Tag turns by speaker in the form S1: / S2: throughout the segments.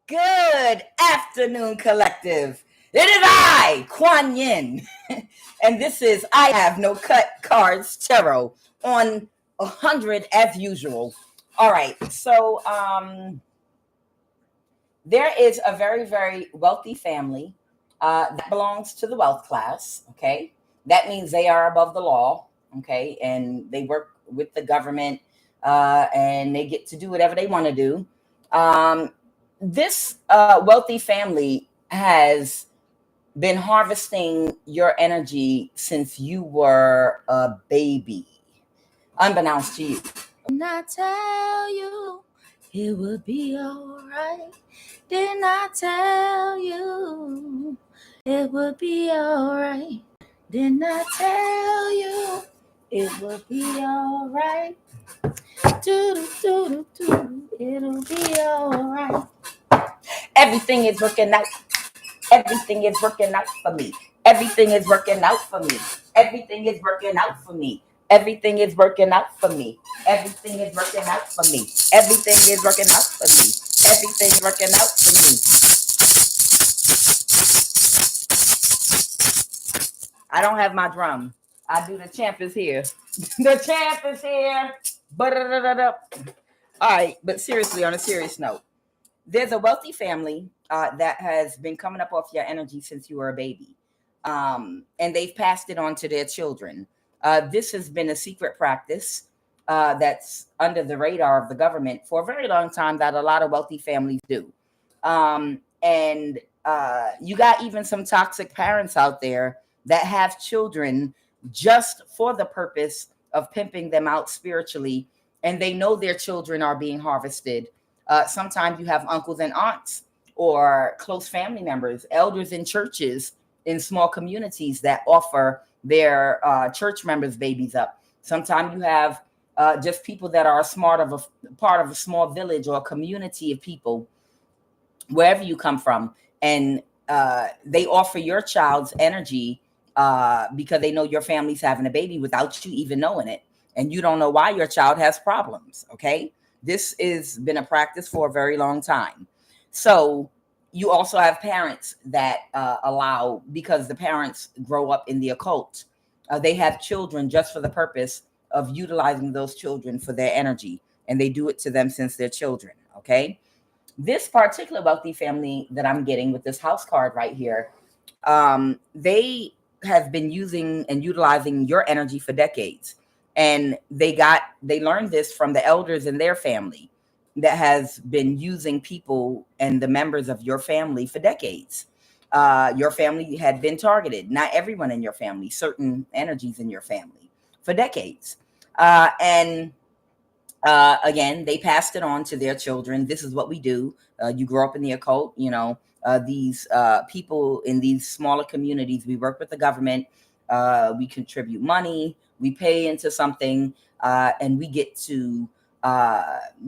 S1: Good afternoon, collective. It is I, Kuan Yin, and this is I Have No Cut Cards Tarot on 100 as usual. All right, so there is a very, very wealthy family that belongs to the wealth class, okay? That means they are above the law, okay? And they work with the government and they get to do whatever they want to do. This wealthy family has been harvesting your energy since you were a baby, unbeknownst to you. Didn't I tell you it would be alright? Didn't I tell you it would be alright? Didn't I tell you it would be alright? It'll be alright. Everything is working out. Everything is working out for me. Everything is working out for me. Everything is working out for me. Everything is working out for me. Everything is working out for me. Everything is working out for me. Everything is working out for me. I don't have my drum. I do. The champ is here. The champ is here. All right, but seriously, on a serious note, there's a wealthy family that has been coming up off your energy since you were a baby. And they've passed it on to their children. This has been a secret practice that's under the radar of the government for a very long time that a lot of wealthy families do. And you got even some toxic parents out there that have children just for the purpose of pimping them out spiritually. And they know their children are being harvested. Sometimes you have uncles and aunts or close family members, elders in churches in small communities that offer their church members babies up. Sometimes you have just people that are part of a small village or a community of people, wherever you come from, and they offer your child's energy because they know your family's having a baby without you even knowing it, and you don't know why your child has problems. Okay. This has been a practice for a very long time. So you also have parents that allow, because the parents grow up in the occult, they have children just for the purpose of utilizing those children for their energy. And they do it to them since they're children. Okay. This particular wealthy family that I'm getting with this house card right here, they have been using and utilizing your energy for decades. And they learned this from the elders in their family that has been using people and the members of your family for decades. Your family had been targeted, not everyone in your family, certain energies in your family for decades. And again, they passed it on to their children. This is what we do. You grow up in the occult, these people in these smaller communities, we work with the government. We contribute money, we pay into something, and we get to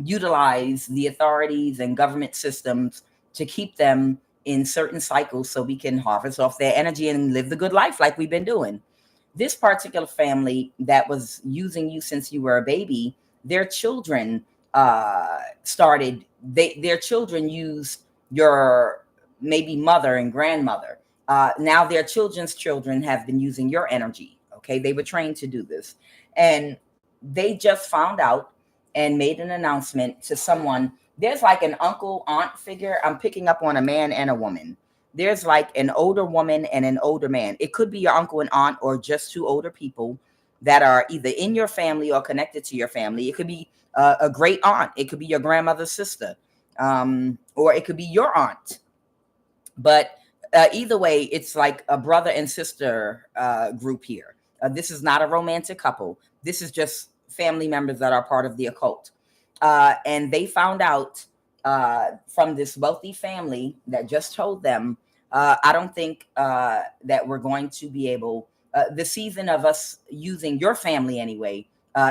S1: utilize the authorities and government systems to keep them in certain cycles so we can harvest off their energy and live the good life like we've been doing. This particular family that was using you since you were a baby, their children their children used your maybe mother and grandmother. Now their children's children have been using your energy. Okay. They were trained to do this. And they just found out and made an announcement to someone. There's like an uncle, aunt figure. I'm picking up on a man and a woman. There's like an older woman and an older man. It could be your uncle and aunt or just two older people that are either in your family or connected to your family. It could be a great aunt. It could be your grandmother's sister, or it could be your aunt. But either way, it's like a brother and sister group here. This is not a romantic couple. This is just family members that are part of the occult. And they found out from this wealthy family that just told them, I don't think that we're going to be able, the season of us using your family anyway,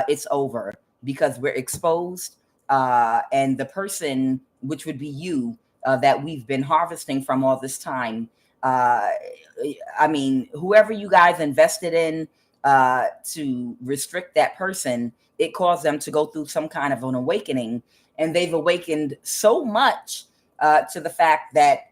S1: it's over because we're exposed. And the person, which would be you, that we've been harvesting from all this time. I mean, whoever you guys invested in to restrict that person, it caused them to go through some kind of an awakening. And they've awakened so much to the fact that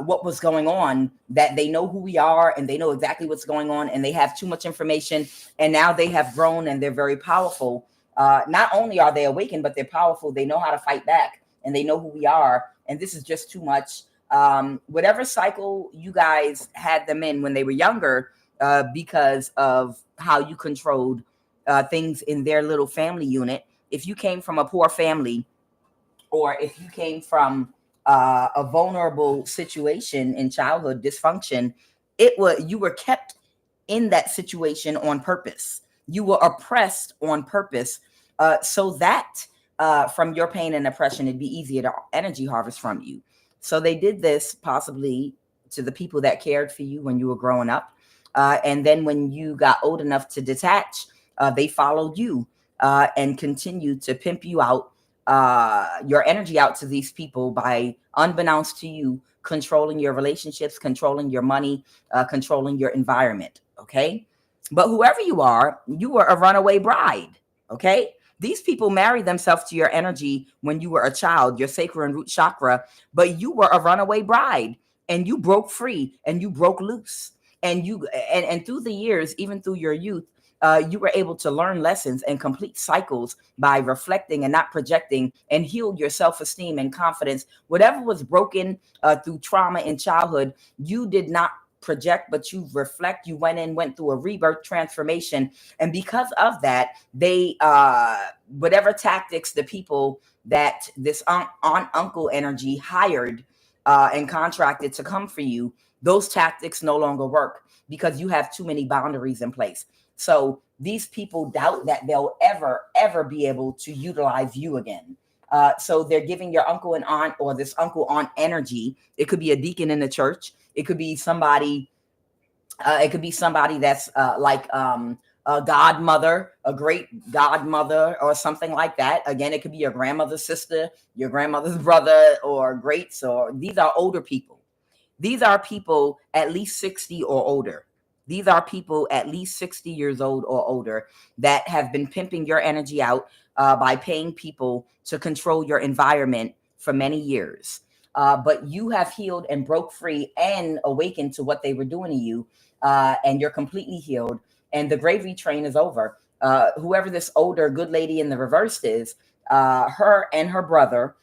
S1: what was going on, that they know who we are and they know exactly what's going on, and they have too much information, and now they have grown and they're very powerful. Not only are they awakened, but they're powerful. They know how to fight back, and they know who we are, and this is just too much. Whatever cycle you guys had them in when they were younger, because of how you controlled things in their little family unit. If you came from a poor family, or if you came from a vulnerable situation in childhood dysfunction, you were kept in that situation on purpose. You were oppressed on purpose, so that from your pain and oppression, it'd be easier to energy harvest from you. So they did this possibly to the people that cared for you when you were growing up. And then when you got old enough to detach, they followed you and continued to pimp you out, your energy out to these people by, unbeknownst to you, controlling your relationships, controlling your money, controlling your environment. Okay. But whoever you are, you were a runaway bride. Okay. These people married themselves to your energy when you were a child, your sacral and root chakra, but you were a runaway bride, and you broke free and you broke loose. And through the years, even through your youth, you were able to learn lessons and complete cycles by reflecting and not projecting, and heal your self-esteem and confidence. Whatever was broken through trauma in childhood, you did not project, but you reflect. You went through a rebirth transformation. And because of that, they, whatever tactics the people that this aunt uncle energy hired and contracted to come for you, those tactics no longer work because you have too many boundaries in place. So these people doubt that they'll ever be able to utilize you again. So they're giving your uncle and aunt, or this uncle aunt energy. It could be a deacon in the church. It could be somebody. It could be somebody that's like a godmother, a great godmother, or something like that. Again, it could be your grandmother's sister, your grandmother's brother, or greats. Or these are older people. These are people at least 60 or older. These are people at least 60 years old or older that have been pimping your energy out by paying people to control your environment for many years. But you have healed and broke free and awakened to what they were doing to you, and you're completely healed. And the gravy train is over. Whoever this older good lady in the reverse is, her and her brother,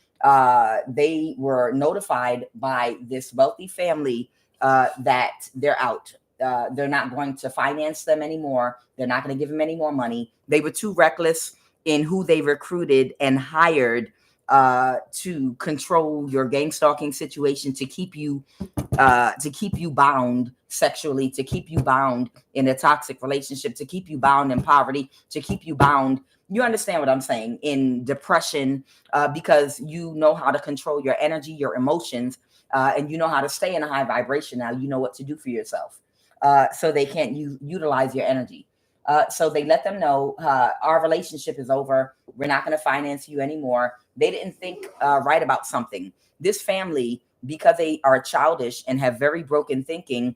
S1: they were notified by this wealthy family that they're out. They're not going to finance them anymore. They're not going to give them any more money. They were too reckless in who they recruited and hired to control your gang stalking situation, to keep you bound sexually, to keep you bound in a toxic relationship, to keep you bound in poverty, to keep you bound. You understand what I'm saying? In depression, because you know how to control your energy, your emotions, and you know how to stay in a high vibration. Now you know what to do for yourself. So they can't utilize your energy. So they let them know, our relationship is over. We're not going to finance you anymore. They didn't think right about something. This family, because they are childish and have very broken thinking,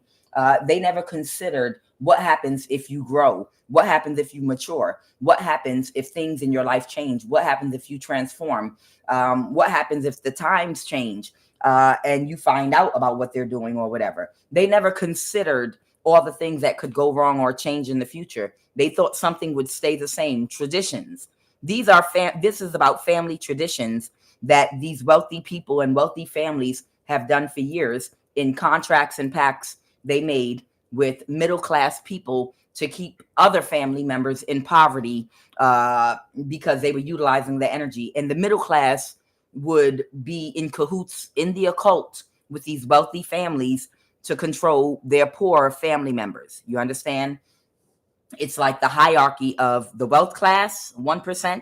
S1: they never considered what happens if you grow, what happens if you mature, what happens if things in your life change, what happens if you transform, what happens if the times change, and you find out about what they're doing or whatever. They never considered all the things that could go wrong or change in the future. They thought something would stay the same. Traditions. This is about family traditions that these wealthy people and wealthy families have done for years in contracts and pacts they made with middle class people to keep other family members in poverty, because they were utilizing the energy. And the middle class would be in cahoots in the occult with these wealthy families to control their poor family members. You understand? It's like the hierarchy of the wealth class, 1%,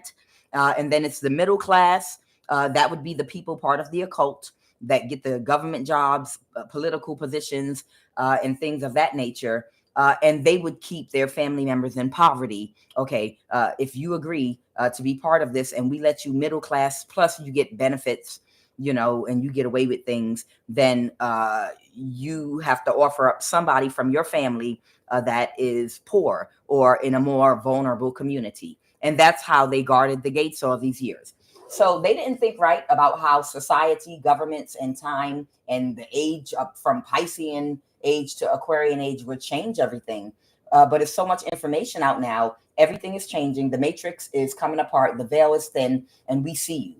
S1: and then it's the middle class. That would be the people part of the occult that get the government jobs, political positions, and things of that nature. And they would keep their family members in poverty. Okay, if you agree to be part of this, and we let you middle class, plus you get benefits, and you get away with things, then you have to offer up somebody from your family that is poor or in a more vulnerable community. And that's how they guarded the gates all these years. So they didn't think right about how society, governments, and time and the age up from Piscean age to Aquarian age would change everything. But it's so much information out now. Everything is changing. The matrix is coming apart. The veil is thin, and we see you.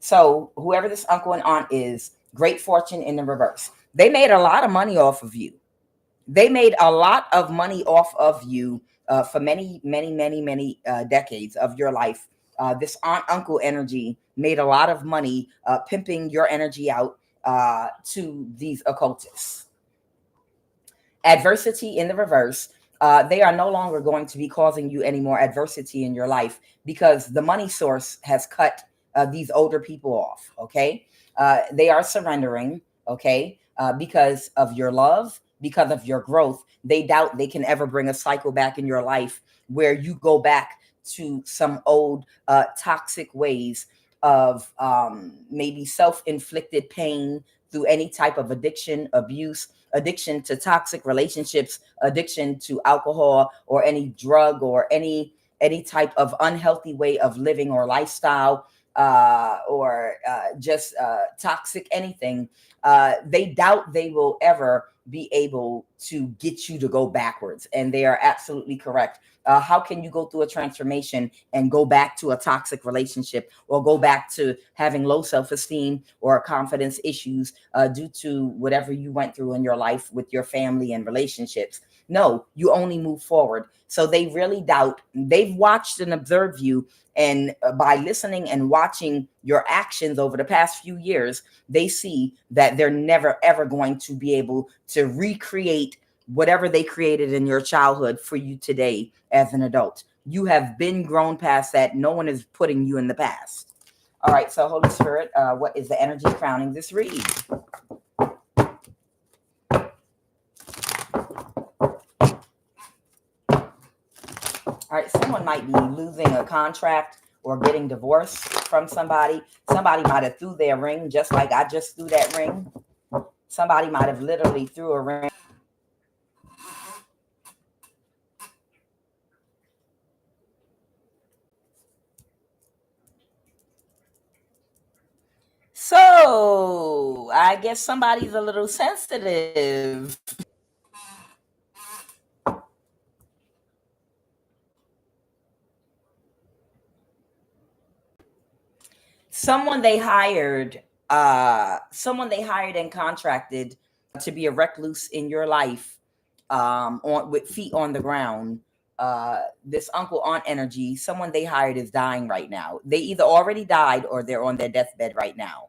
S1: So whoever this uncle and aunt is, great fortune in the reverse. They made a lot of money off of you. They made a lot of money off of you for many, many, many, many decades of your life. This aunt uncle energy made a lot of money pimping your energy out to these occultists. Adversity in the reverse. They are no longer going to be causing you any more adversity in your life because the money source has cut these older people off. Okay. They are surrendering. Okay. Because of your love, because of your growth. They doubt they can ever bring a cycle back in your life where you go back to some old toxic ways of maybe self-inflicted pain through any type of addiction, abuse, addiction to toxic relationships, addiction to alcohol or any drug or any type of unhealthy way of living or lifestyle, or just toxic anything. They doubt they will ever be able to get you to go backwards, and they are absolutely correct. How can you go through a transformation and go back to a toxic relationship or go back to having low self-esteem or confidence issues due to whatever you went through in your life with your family and relationships? No, you only move forward. So they really doubt. They've watched and observed you, and by listening and watching your actions over the past few years, they see that they're never ever going to be able to recreate whatever they created in your childhood for you today as an adult. You have been grown past that. No one is putting you in the past. All right, so Holy Spirit, what is the energy crowning this read? All right, someone might be losing a contract or getting divorced from somebody. Somebody might have threw their ring just like I just threw that ring. Somebody might have literally threw a ring. So I guess somebody's a little sensitive. Someone they hired, someone they hired and contracted to be a recluse in your life, on with feet on the ground. This uncle aunt energy, someone they hired is dying right now. They either already died or they're on their deathbed right now.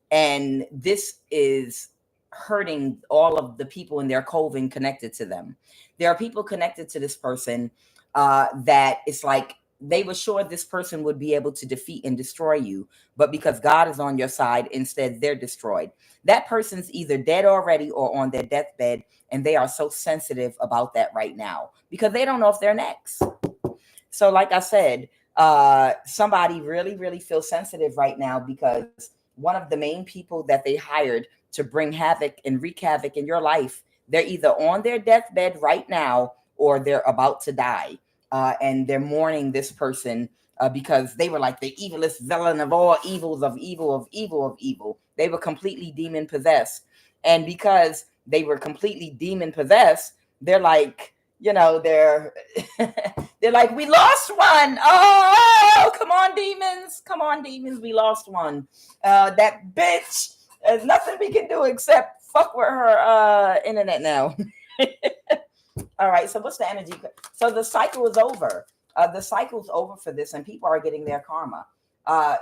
S1: And this is hurting all of the people in their coven connected to them. There are people connected to this person that it's like they were sure this person would be able to defeat and destroy you, but because God is on your side, instead they're destroyed. That person's either dead already or on their deathbed, and they are so sensitive about that right now because they don't know if they're next. So like I said, somebody really, really feels sensitive right now because one of the main people that they hired to bring havoc and wreak havoc in your life, they're either on their deathbed right now or they're about to die. And they're mourning this person because they were like the evilest villain of all evils of evil of evil of evil. They were completely demon possessed. And because they were completely demon possessed, they're like, you know, they're they're like, we lost one. Oh, come on, demons. Come on, demons. We lost one. That bitch. There's nothing we can do except fuck with her internet now. All right. So what's the energy? So the cycle is over. The cycle's over for this, and people are getting their karma.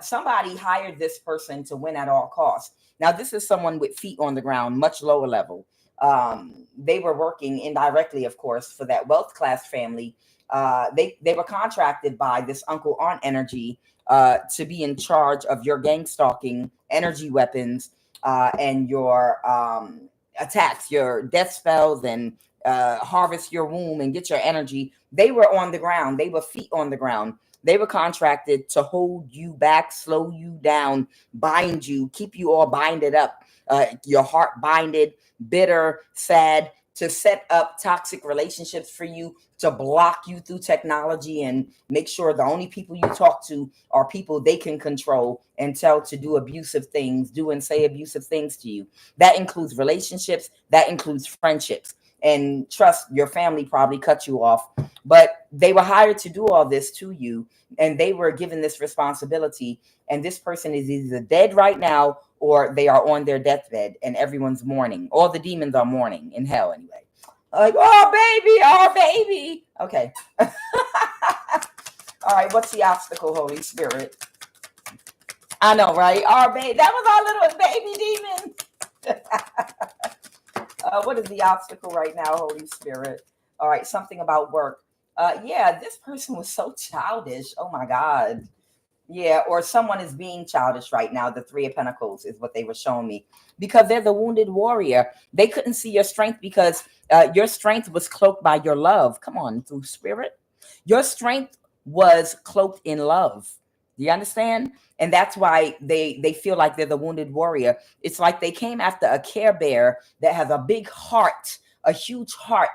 S1: Somebody hired this person to win at all costs. Now, this is someone with feet on the ground, much lower level. They were working indirectly, of course, for that wealth class family. They were contracted by this uncle aunt energy to be in charge of your gang stalking, energy weapons, and your attacks, your death spells, and harvest your womb and get your energy. They were on the ground. They were feet on the ground. They were contracted to hold you back, slow you down, bind you, keep you all binded up, your heart binded, bitter, sad, to set up toxic relationships for you, to block you through technology and make sure the only people you talk to are people they can control and tell to do abusive things, do and say abusive things to you. That includes relationships, that includes friendships. And trust, your family probably cut you off, but they were hired to do all this to you, and they were given this responsibility. And this person is either dead right now or they are on their deathbed, and everyone's mourning. All the demons are mourning in hell anyway. Like, oh baby. Okay. All right, what's the obstacle, Holy Spirit? I know, right? Our baby. That was our little baby demon. What is the obstacle right now, Holy Spirit? All right, something about work. Yeah, this person was so childish. Oh my God. Yeah, or someone is being childish right now. The Three of Pentacles is what they were showing me, because they're the wounded warrior. They couldn't see your strength because your strength was cloaked by your love. Come on, through spirit. Your strength was cloaked in love. Do you understand? And that's why they feel like they're the wounded warrior. It's like they came after a Care Bear that has a big heart, a huge heart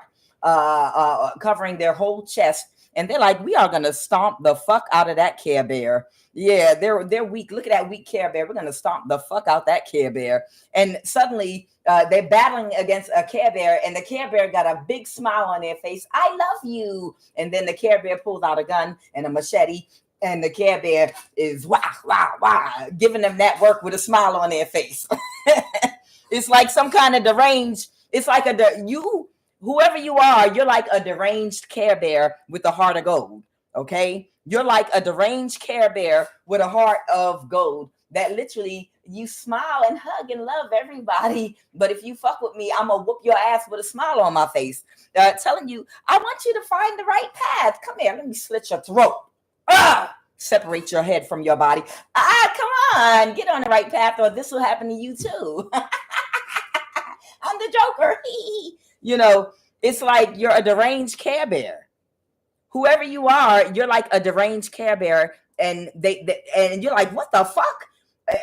S1: covering their whole chest. And they're like, we are going to stomp the fuck out of that Care Bear. Yeah, they're weak. Look at that weak Care Bear. We're going to stomp the fuck out that Care Bear. And suddenly they're battling against a Care Bear, and the Care Bear got a big smile on their face. I love you. And then the Care Bear pulls out a gun and a machete, and the Care Bear is giving them that work with a smile on their face. It's like some kind of deranged. It's like whoever you are, you're like a deranged Care Bear with a heart of gold. Okay, you're like a deranged Care Bear with a heart of gold that literally you smile and hug and love everybody. But if you fuck with me, I'm gonna whoop your ass with a smile on my face, telling you, I want you to find the right path. Come here, let me slit your throat. Separate your head from your body. Come on, get on the right path, or this will happen to you too. I'm the Joker. You know, it's like you're a deranged Care Bear. Whoever you are, you're like a deranged Care Bear, and and you're like, what the fuck?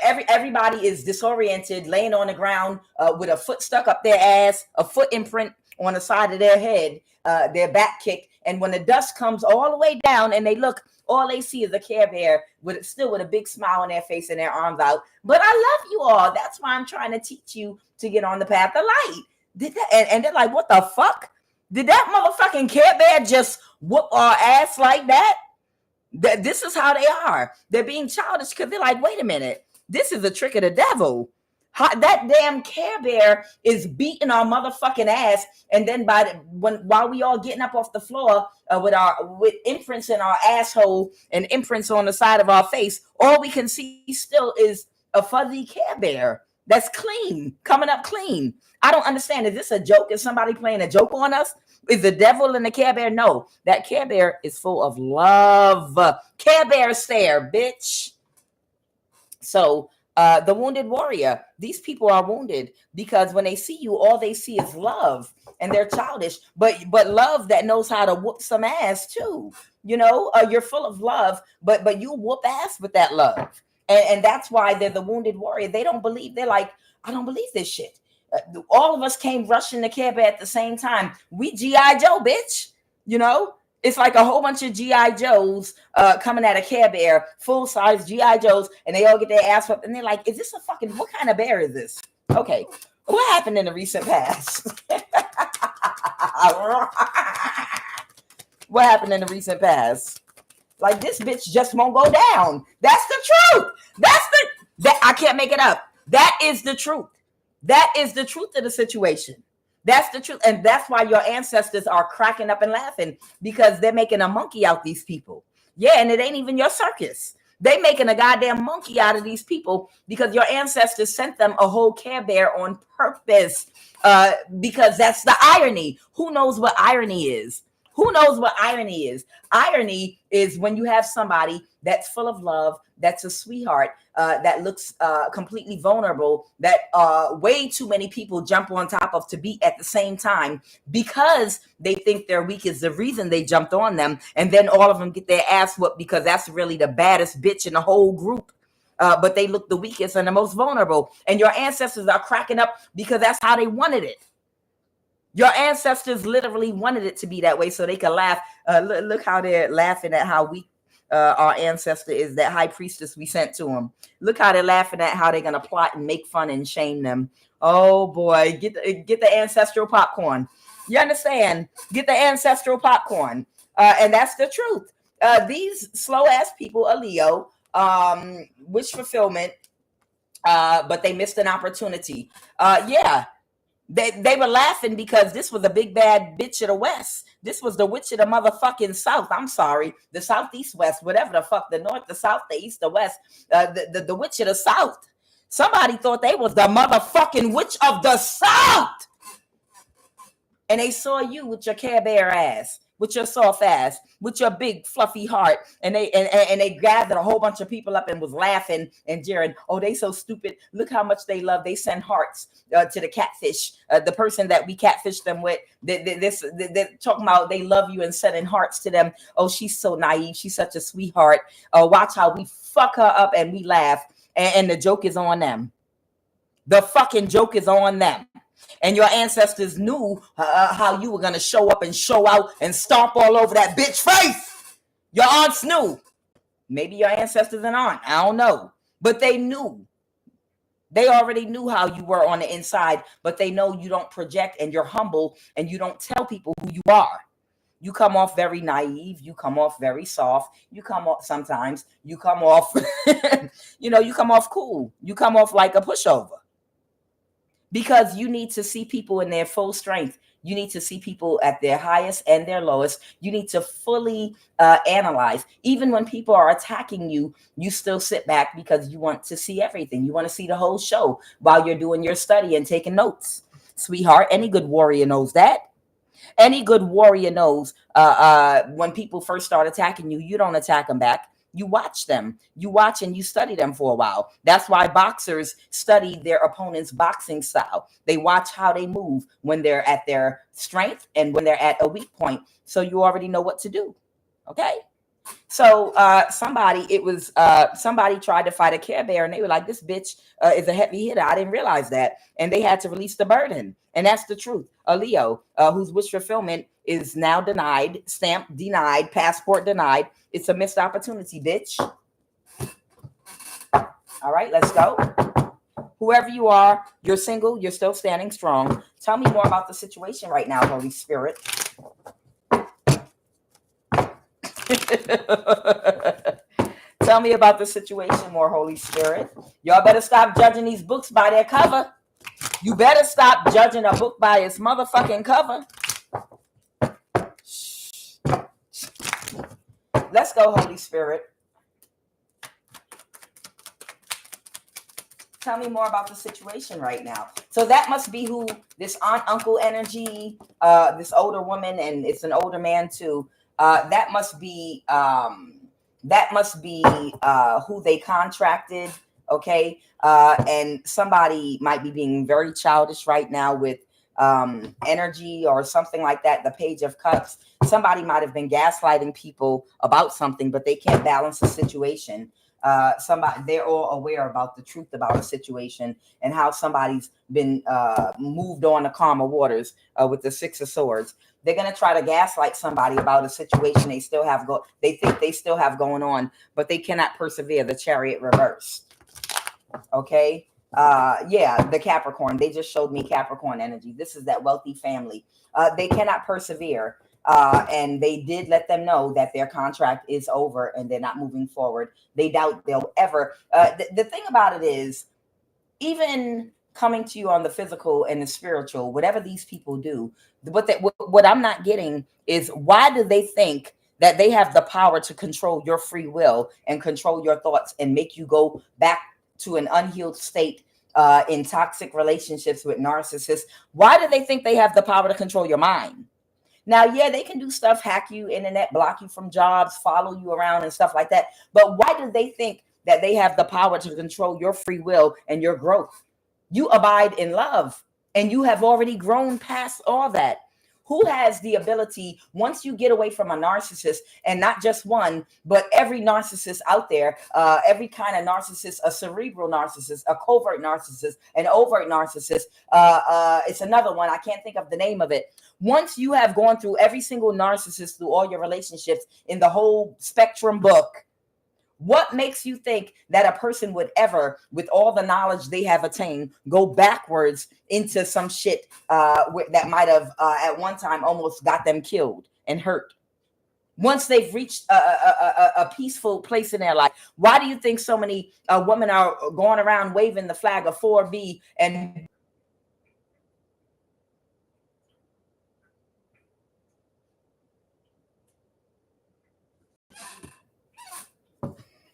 S1: Everybody is disoriented, laying on the ground with a foot stuck up their ass, a foot imprint on the side of their head, their back kicked. And when the dust comes all the way down and they look, all they see is a Care Bear with a big smile on their face and their arms out. But I love you all. That's why I'm trying to teach you to get on the path of light. And they're like, what the fuck? Did that motherfucking Care Bear just whoop our ass like that? This is how they are. They're being childish because they're like, wait a minute. This is a trick of the devil. That damn Care Bear is beating our motherfucking ass. And then while we all getting up off the floor with imprints in our asshole and imprints on the side of our face, all we can see still is a fuzzy Care Bear that's clean, coming up clean. I don't understand. Is this a joke? Is somebody playing a joke on us? Is the devil in the Care Bear? No, that Care Bear is full of love. Care Bear stare, bitch. So the wounded warrior, these people are wounded because when they see you, all they see is love, and they're childish, but love that knows how to whoop some ass too. You know, you're full of love, but you whoop ass with that love. And that's why they're the wounded warrior. They don't believe. They're like, I don't believe this shit. All of us came rushing the Care Bear at the same time. We G.I. Joe, bitch. You know, it's like a whole bunch of G.I. Joes coming at a Care Bear, full-size G.I. Joes, and they all get their ass up. And they're like, is this what kind of bear is this? Okay, what happened in the recent past? What happened in the recent past? Like, this bitch just won't go down. That's the truth. I can't make it up. That is the truth. That is the truth of the situation. That's the truth. And that's why your ancestors are cracking up and laughing, because they're making a monkey out these people. Yeah, and it ain't even your circus. They making a goddamn monkey out of these people because your ancestors sent them a whole Care Bear on purpose, because that's the irony. Who knows what irony is? Who knows what irony is? Irony is when you have somebody that's full of love, that's a sweetheart, that looks completely vulnerable, that way too many people jump on top of to beat at the same time because they think they're weak is the reason they jumped on them. And then all of them get their ass whooped because that's really the baddest bitch in the whole group. But they look the weakest and the most vulnerable. And your ancestors are cracking up because that's how they wanted it. Your ancestors literally wanted it to be that way so they could laugh. Look how they're laughing at how weak our ancestor is, that high priestess we sent to them. Look how they're laughing at how they're going to plot and make fun and shame them. Oh boy, get the ancestral popcorn. You understand? Get the ancestral popcorn. And that's the truth. These slow ass people are Leo, wish fulfillment, but they missed an opportunity. Yeah. They were laughing because this was a big bad bitch of the West. This was the witch of the motherfucking South. I'm sorry. The South, East, West, whatever the fuck, the North, the South, the East, the West, the witch of the South. Somebody thought they was the motherfucking witch of the South. And they saw you with your Care Bear ass, with your soft ass, with your big fluffy heart, and they gathered a whole bunch of people up and was laughing and jeering. Oh, they so stupid. Look how much they love. They send hearts to the catfish, the person that we catfish them with. They're talking about they love you and sending hearts to them. Oh, she's so naive. She's such a sweetheart. Watch how we fuck her up and we laugh. And the joke is on them. The fucking joke is on them. And your ancestors knew how you were going to show up and show out and stomp all over that bitch face. Your aunts knew. Maybe your ancestors and aunt. I don't know. But they knew. They already knew how you were on the inside. But they know you don't project and you're humble and you don't tell people who you are. You come off very naive. You come off very soft. You come off sometimes. You come off, you come off cool. You come off like a pushover. Because you need to see people in their full strength. You need to see people at their highest and their lowest. You need to fully analyze. Even when people are attacking you, you still sit back because you want to see everything. You want to see the whole show while you're doing your study and taking notes. Sweetheart, any good warrior knows that. Any good warrior knows when people first start attacking you, you don't attack them back. You watch them. You watch and you study them for a while. That's why boxers study their opponent's boxing style. They watch how they move when they're at their strength and when they're at a weak point. So you already know what to do. Okay? So somebody tried to fight a Care Bear and they were like, this bitch is a heavy hitter. I didn't realize that. And they had to release the burden. And that's the truth. A Leo whose wish fulfillment is now denied, stamp denied, passport denied. It's a missed opportunity, bitch. All right, let's go. Whoever you are, you're single, you're still standing strong. Tell me more about the situation right now, Holy Spirit. Tell me about the situation more, Holy Spirit. Y'all better stop judging these books by their cover. You better stop judging a book by its motherfucking cover. Let's go, Holy Spirit. Tell me more about the situation right now. So that must be who this aunt, uncle energy, this older woman, and it's an older man too. That must be who they contracted. Okay. And somebody might be being very childish right now with energy or something like that. The Page of Cups. Somebody might have been gaslighting people about something, but they can't balance the situation. They're all aware about the truth about a situation and how somebody's been moved on to calmer waters with the Six of Swords. They're gonna try to gaslight somebody about a situation they think they still have going on, but they cannot persevere. The Chariot reversed. Okay. The Capricorn. They just showed me Capricorn energy. This is that wealthy family. They cannot persevere. And they did let them know that their contract is over and they're not moving forward. They doubt they'll ever. The thing about it is, even coming to you on the physical and the spiritual, whatever these people do, what I'm not getting is, why do they think that they have the power to control your free will and control your thoughts and make you go back to an unhealed state in toxic relationships with narcissists? Why do they think they have the power to control your mind? Now, yeah, they can do stuff, hack you, internet, block you from jobs, follow you around and stuff like that. But why do they think that they have the power to control your free will and your growth? You abide in love and you have already grown past all that. Who has the ability, once you get away from a narcissist, and not just one, but every narcissist out there, every kind of narcissist, a cerebral narcissist, a covert narcissist, an overt narcissist, it's another one, I can't think of the name of it. Once you have gone through every single narcissist through all your relationships in the whole spectrum book, what makes you think that a person would ever, with all the knowledge they have attained, go backwards into some shit that might have at one time almost got them killed and hurt? Once they've reached a peaceful place in their life, why do you think so many women are going around waving the flag of 4B and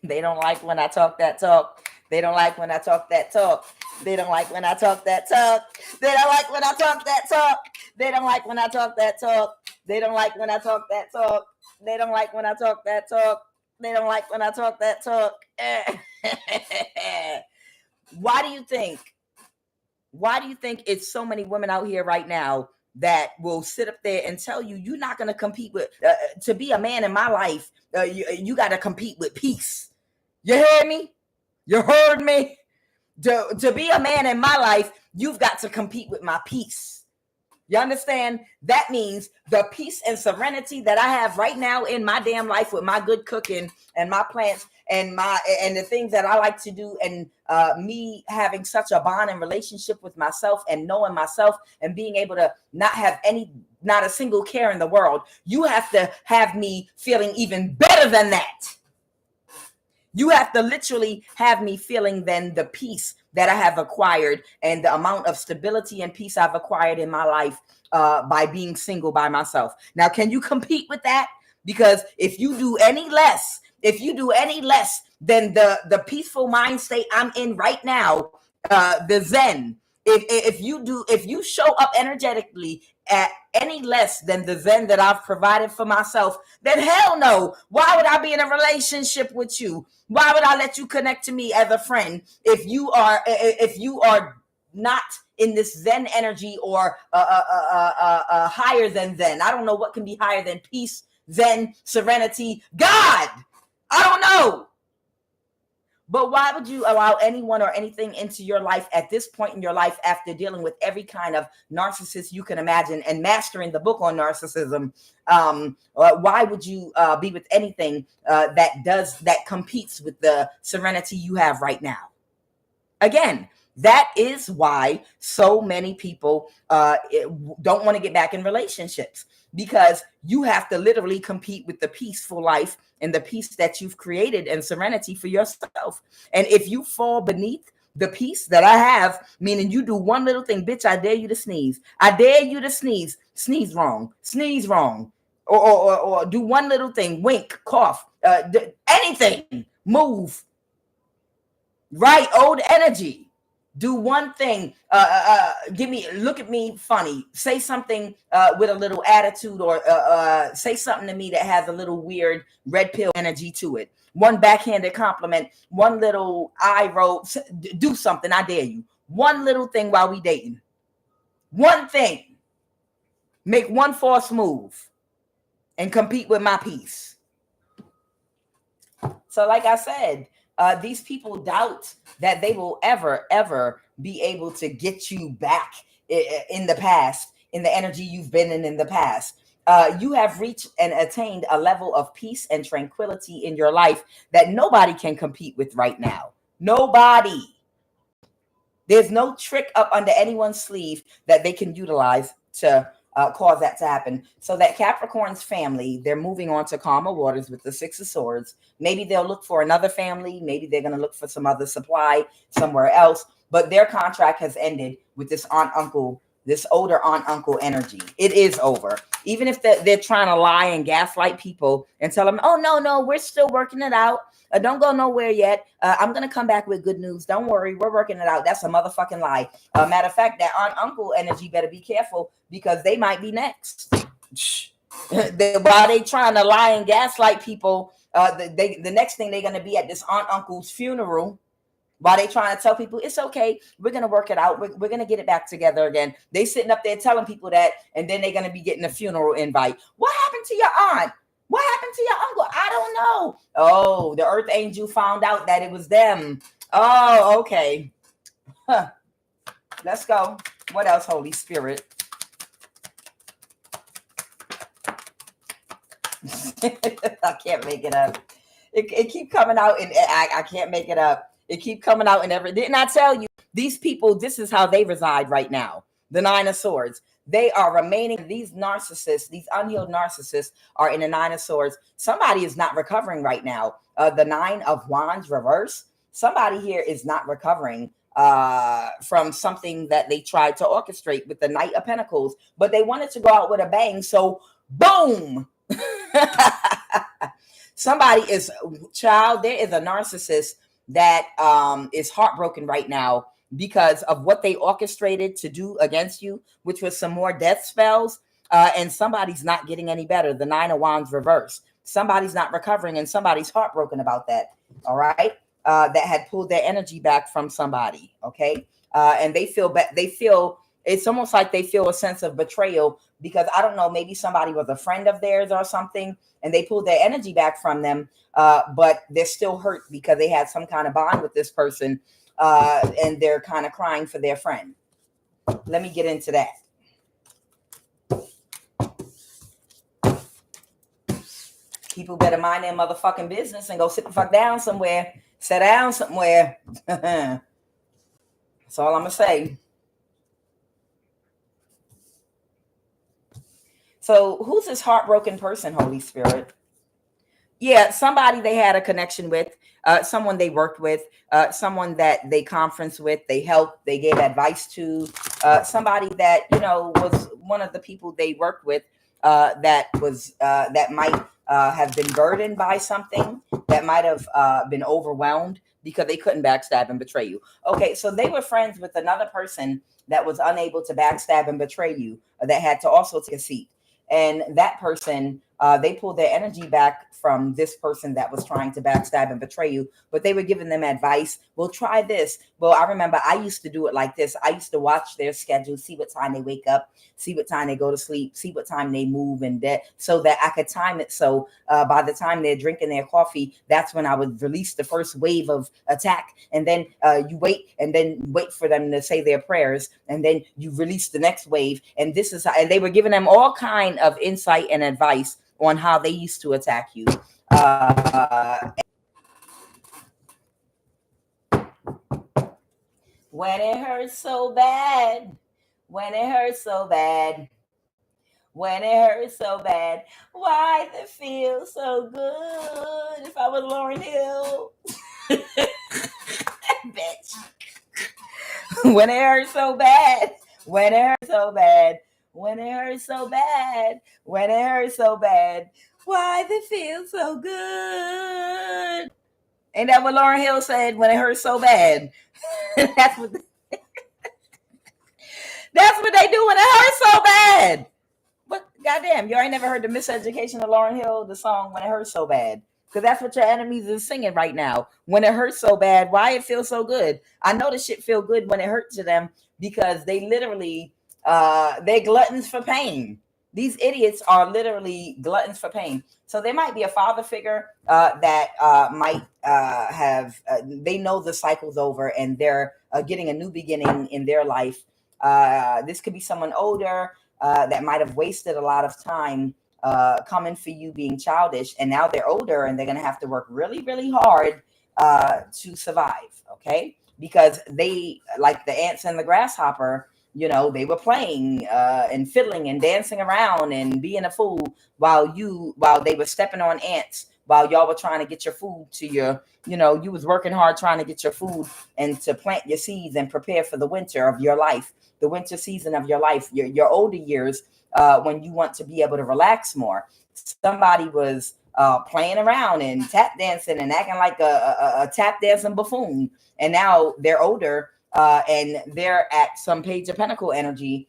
S1: they don't like when I talk that talk? They don't like when I talk that talk. They don't like when I talk that talk. They don't like when I talk that talk. They don't like when I talk that talk. They don't like when I talk that talk. They don't like when I talk that talk. They don't like when I talk that talk. Why do you think? Why do you think it's so many women out here right now that will sit up there and tell you you're not going to compete with, to be a man in my life, you got to compete with peace? You heard me? You heard me? To be a man in my life, you've got to compete with my peace. You understand? That means the peace and serenity that I have right now in my damn life with my good cooking and my plants and the things that I like to do, and me having such a bond and relationship with myself and knowing myself and being able to not a single care in the world. You have to have me feeling even better than that. You have to literally have me feeling then the peace that I have acquired and the amount of stability and peace I've acquired in my life by being single by myself. Now, can you compete with that? Because if you do any less than the peaceful mind state I'm in right now, the Zen, if you show up energetically at any less than the Zen that I've provided for myself, then hell no. Why would I be in a relationship with you? Why would I let you connect to me as a friend if you are not in this Zen energy or higher than Zen? I don't know what can be higher than peace, Zen, serenity, God. I don't know. But why would you allow anyone or anything into your life at this point in your life after dealing with every kind of narcissist you can imagine and mastering the book on narcissism? Why would you be with anything that competes with the serenity you have right now? Again, that is why so many people don't want to get back in relationships, because you have to literally compete with the peaceful life and the peace that you've created and serenity for yourself. And if you fall beneath the peace that I have, meaning you do one little thing, bitch, I dare you to sneeze. I dare you to sneeze. Sneeze wrong. Or do one little thing, wink, cough, anything, move. Right, old energy. Do one thing, look at me funny, say something with a little attitude, or say something to me that has a little weird red pill energy to it. One backhanded compliment, one little eye roll, do something, I dare you. One little thing while we dating. One thing. Make one false move and compete with my peace. So like I said, these people doubt that they will ever be able to get you back in the past, in the energy you've been in the past. You have reached and attained a level of peace and tranquility in your life that nobody can compete with right now. Nobody. There's no trick up under anyone's sleeve that they can utilize to cause that to happen. So that Capricorn's family, they're moving on to calmer waters with the Six of Swords. Maybe they'll look for another family. Maybe they're going to look for some other supply somewhere else. But their contract has ended with this aunt-uncle, this older aunt-uncle energy. It is over. Even if they're trying to lie and gaslight people and tell them, oh, no, we're still working it out. Don't go nowhere yet. I'm going to come back with good news. Don't worry. We're working it out. That's a motherfucking lie. Matter of fact, that aunt-uncle energy better be careful, because they might be next. While they trying to lie and gaslight people, the next thing they're going to be at this aunt-uncle's funeral, while they trying to tell people it's okay, we're gonna work it out, we're gonna get it back together again. They sitting up there telling people that, and then they're gonna be getting a funeral invite. What happened to your aunt? What happened to your uncle? I don't know. Oh, the earth angel found out that it was them. Oh, okay. Huh. Let's go. What else, Holy Spirit? I can't make it up. It keep coming out, and I can't make it up. It keep coming out in every. Didn't I tell you? These people, this is how they reside right now. The Nine of Swords. They are remaining. These narcissists, these unhealed narcissists, are in the Nine of Swords. Somebody is not recovering right now. The Nine of Wands reverse. Somebody here is not recovering from something that they tried to orchestrate with the Knight of Pentacles, but they wanted to go out with a bang. So, boom. Somebody is, child, there is a narcissist that is heartbroken right now because of what they orchestrated to do against you, which was some more death spells, and somebody's not getting any better. The Nine of Wands reverse. Somebody's not recovering, and somebody's heartbroken about that. All right, that had pulled their energy back from somebody. Okay, and they feel it's almost like they feel a sense of betrayal because I don't know, maybe somebody was a friend of theirs or something, and they pulled their energy back from them, but they're still hurt because they had some kind of bond with this person, and they're kind of crying for their friend. Let me get into that. People better mind their motherfucking business and go sit the fuck down somewhere. Sit down somewhere. That's all I'm going to say. So who's this heartbroken person, Holy Spirit? Yeah, somebody they had a connection with, someone they worked with, someone that they conferenced with, they helped, they gave advice to, somebody that, you know, was one of the people they worked with, that might have been burdened by something, that might have been overwhelmed because they couldn't backstab and betray you. Okay, so they were friends with another person that was unable to backstab and betray you, that had to also take a seat. And that person, they pulled their energy back from this person that was trying to backstab and betray you, but they were giving them advice. Well, try this. Well, I remember I used to do it like this. I used to watch their schedule, see what time they wake up, see what time they go to sleep, see what time they move, and that, so that I could time it. So by the time they're drinking their coffee, that's when I would release the first wave of attack. And then you wait, and then wait for them to say their prayers, and then you release the next wave. And this is how, and they were giving them all kind of insight and advice on how they used to attack you. When it hurts so bad, when it hurts so bad, when it hurts so bad, why does it feel so good? If I was Lauryn Hill, bitch. When it hurts so bad, when it hurts so bad, when it hurts so bad, when it hurts so bad, why does it feel so good? Ain't that what Lauryn Hill said? When it hurts so bad. That's what they do when it hurts so bad. But goddamn, you ain't never heard the miseducation of Lauryn Hill, the song When It Hurts So Bad. Because that's what your enemies is singing right now. When it hurts so bad, why it feels so good? I know the shit feel good when it hurts to them because they literally, they're gluttons for pain. These idiots are literally gluttons for pain. So there might be a father figure that might have, they know the cycle's over and they're getting a new beginning in their life. This could be someone older that might have wasted a lot of time coming for you being childish. And now they're older and they're going to have to work really, really hard to survive. Okay. Because they, like the ants and the grasshopper, you know, they were playing and fiddling and dancing around and being a fool while they were stepping on ants, while y'all were trying to get your food to your, you know, you was working hard trying to get your food and to plant your seeds and prepare for the winter of your life, the winter season of your life, your older years, when you want to be able to relax more. Somebody was playing around and tap dancing and acting like a tap dancing buffoon. And now they're older. And they're at some Page of Pentacle energy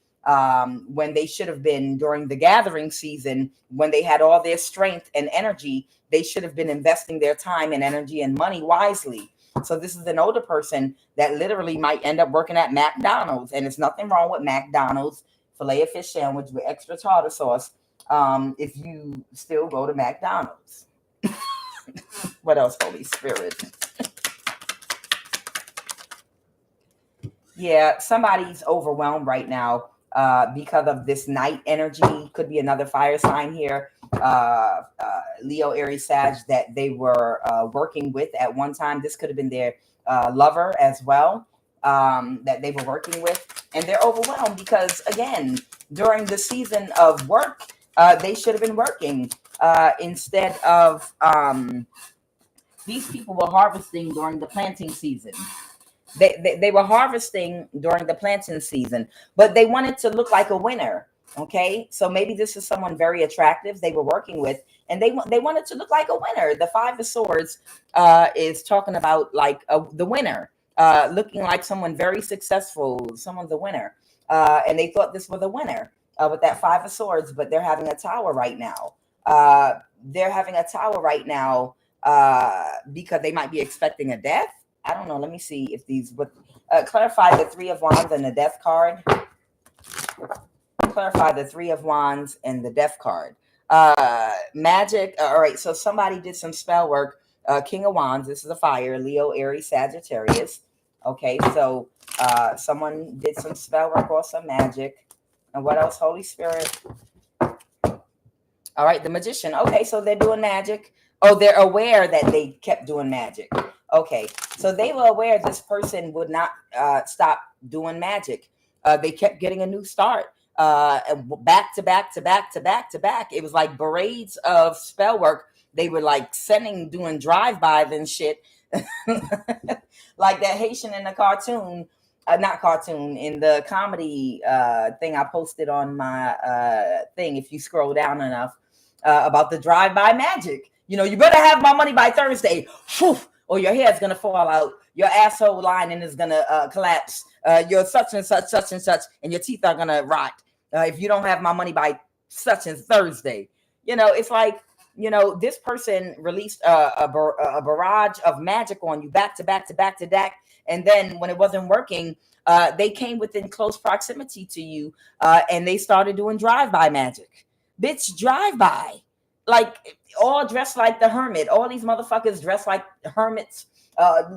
S1: when they should have been during the gathering season, when they had all their strength and energy. They should have been investing their time and energy and money wisely. So this is an older person that literally might end up working at McDonald's, and there's nothing wrong with McDonald's filet of fish sandwich with extra tartar sauce. If you still go to McDonald's. What else, Holy Spirit? Yeah, somebody's overwhelmed right now because of this night energy. Could be another fire sign here. Leo, Aries, Sag, that they were working with at one time. This could have been their lover as well, that they were working with. And they're overwhelmed because, again, during the season of work, they should have been working instead of these people were harvesting during the planting season. They were harvesting during the planting season, but they wanted to look like a winner. Okay, so maybe this is someone very attractive they were working with, and they wanted to look like a winner. The Five of Swords is talking about like the winner, looking like someone very successful, someone's a winner, and they thought this was a winner with that Five of Swords, but they're having a tower right now. They're having a tower right now because they might be expecting a death. I don't know. Let me see if these would clarify the Three of Wands and the Death card. Clarify the Three of Wands and the Death card. Magic. All right. So somebody did some spell work. King of Wands. This is a fire. Leo, Aries, Sagittarius. Okay. So someone did some spell work or some magic. And what else? Holy Spirit. All right. The Magician. Okay. So they're doing magic. Oh, they're aware that they kept doing magic. Okay, so they were aware this person would not stop doing magic. They kept getting a new start, back to back to back to back to back. It was like barrage of spell work. They were like doing drive-bys and shit, like that Haitian in the cartoon, not cartoon, in the comedy thing I posted on my thing. If you scroll down enough, about the drive-by magic. You know, you better have my money by Thursday. Whew, or your hair is going to fall out, your asshole lining is going to collapse, your such and such, such and such, and your teeth are going to rot if you don't have my money by such and Thursday. You know, it's like, you know, this person released a barrage of magic on you back to back to back to back. And then when it wasn't working, they came within close proximity to you and they started doing drive-by magic. Bitch, drive-by. Like all dressed like the hermit. All these motherfuckers dressed like hermits,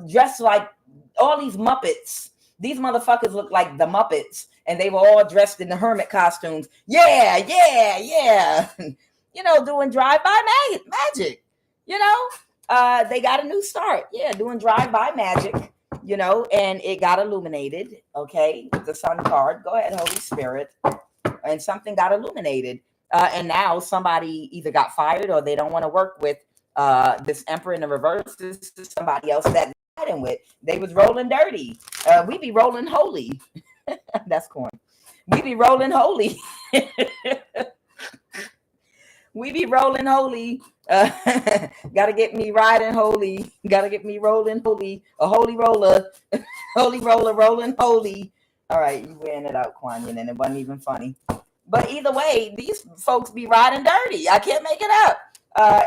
S1: dressed like all these Muppets. These motherfuckers look like the Muppets, and they were all dressed in the hermit costumes. Yeah, yeah, yeah. You know, doing drive-by magic. You know, they got a new start. Yeah, doing drive-by magic. You know, and it got illuminated. Okay, the Sun card. Go ahead, Holy Spirit. And something got illuminated. And now somebody either got fired or they don't want to work with this Emperor in the reverse. This is somebody else that they're fighting with. They was rolling dirty. We be rolling holy. That's corn. We be rolling holy. We be rolling holy. Gotta get me riding holy. Gotta get me rolling holy. A holy roller. Holy roller rolling holy. All right, you wearing it out, QUAN, and it wasn't even funny. But either way, these folks be riding dirty. I can't make it up.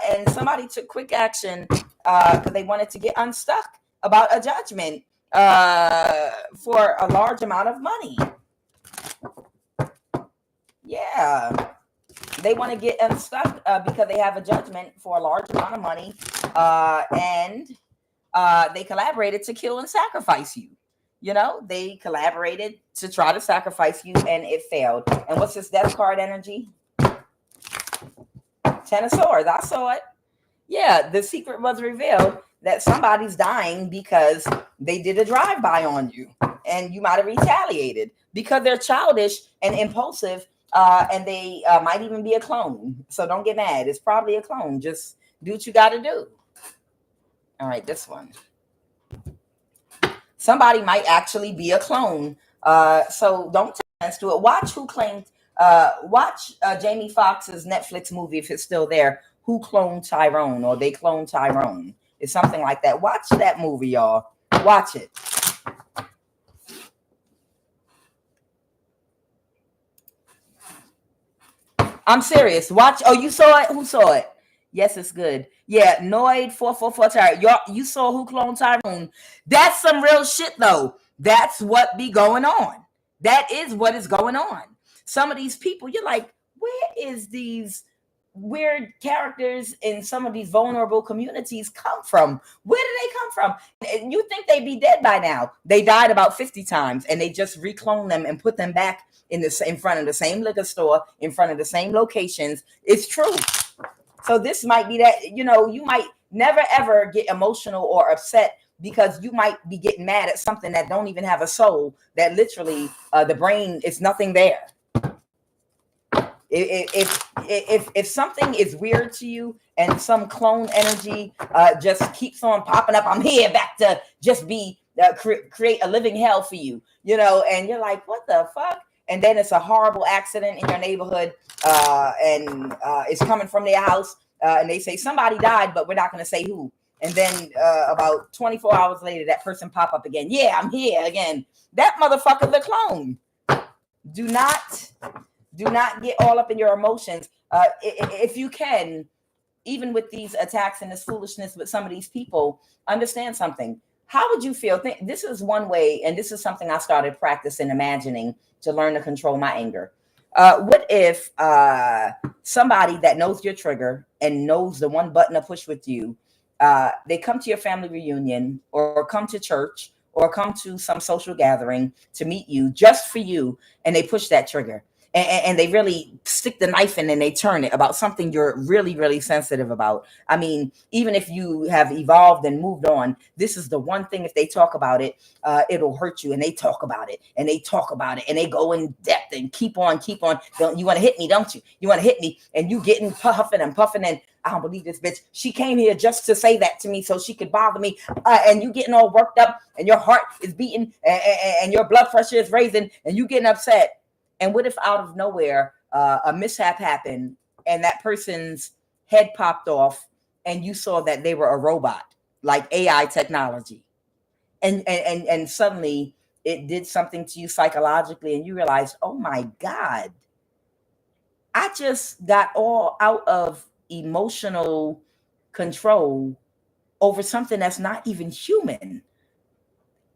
S1: And somebody took quick action because they wanted to get unstuck about a judgment for a large amount of money. Yeah. They want to get unstuck because they have a judgment for a large amount of money. And they collaborated to kill and sacrifice you. You know, they collaborated to try to sacrifice you and it failed. And what's this death card energy? 10 of Swords. I saw it. Yeah, the secret was revealed that somebody's dying because they did a drive-by on you. And you might have retaliated because they're childish and impulsive. And they might even be a clone. So don't get mad. It's probably a clone. Just do what you got to do. All right, this one. Somebody might actually be a clone. So don't take offense to it. Watch Who Claimed. Watch Jamie Foxx's Netflix movie, if it's still there, Who Cloned Tyrone, or They Cloned Tyrone. It's something like that. Watch that movie, y'all. Watch it. I'm serious. Watch. Oh, you saw it? Who saw it? Yes, it's good. Yeah, Noid 444 Tyrone. Y'all, you saw who cloned Tyrone. That's some real shit though. That's what be going on. That is what is going on. Some of these people, you're like, where is these weird characters in some of these vulnerable communities come from? Where do they come from? And you think they'd be dead by now. They died about 50 times and they just reclone them and put them back in front of the same liquor store, in front of the same locations. It's true. So this might be that, you might never ever get emotional or upset because you might be getting mad at something that don't even have a soul, that literally the brain is nothing there. If something is weird to you and some clone energy just keeps on popping up, I'm here back to just be create a living hell for you, and you're like, what the fuck? And then it's a horrible accident in your neighborhood, and it's coming from their house, and they say somebody died, but we're not going to say who. And then about 24 hours later, that person pop up again. Yeah, I'm here again. That motherfucker's a clone. Do not get all up in your emotions. If you can, even with these attacks and this foolishness with some of these people, understand something. How would you feel? This is one way, and this is something I started practicing imagining to learn to control my anger. What if somebody that knows your trigger and knows the one button to push with you, they come to your family reunion or come to church or come to some social gathering to meet you just for you, and they push that trigger? And they really stick the knife in and they turn it about something you're really, really sensitive about. I mean, even if you have evolved and moved on, this is the one thing, if they talk about it, it'll hurt you. And they talk about it and they talk about it and they go in depth and keep on. You want to hit me, don't you? You want to hit me, and you getting puffing and puffing and I don't believe this bitch. She came here just to say that to me so she could bother me. And you getting all worked up and your heart is beating and your blood pressure is raising and you getting upset. And what if out of nowhere a mishap happened and that person's head popped off and you saw that they were a robot, like AI technology, and suddenly it did something to you psychologically and you realized, oh my God, I just got all out of emotional control over something that's not even human.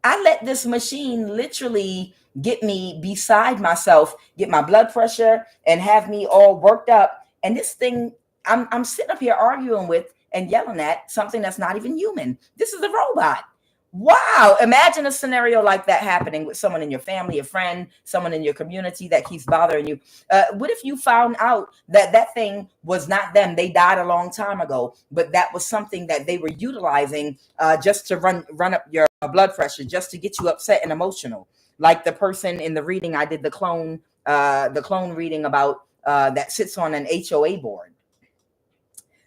S1: I let this machine literally get me beside myself, get my blood pressure, and have me all worked up. And this thing, I'm sitting up here arguing with and yelling at something that's not even human. This is a robot. Wow. Imagine a scenario like that happening with someone in your family, a friend, someone in your community that keeps bothering you. What if you found out that thing was not them? They died a long time ago, but that was something that they were utilizing just to run up your blood pressure, just to get you upset and emotional. Like the person in the reading I did, the clone reading about that sits on an HOA board.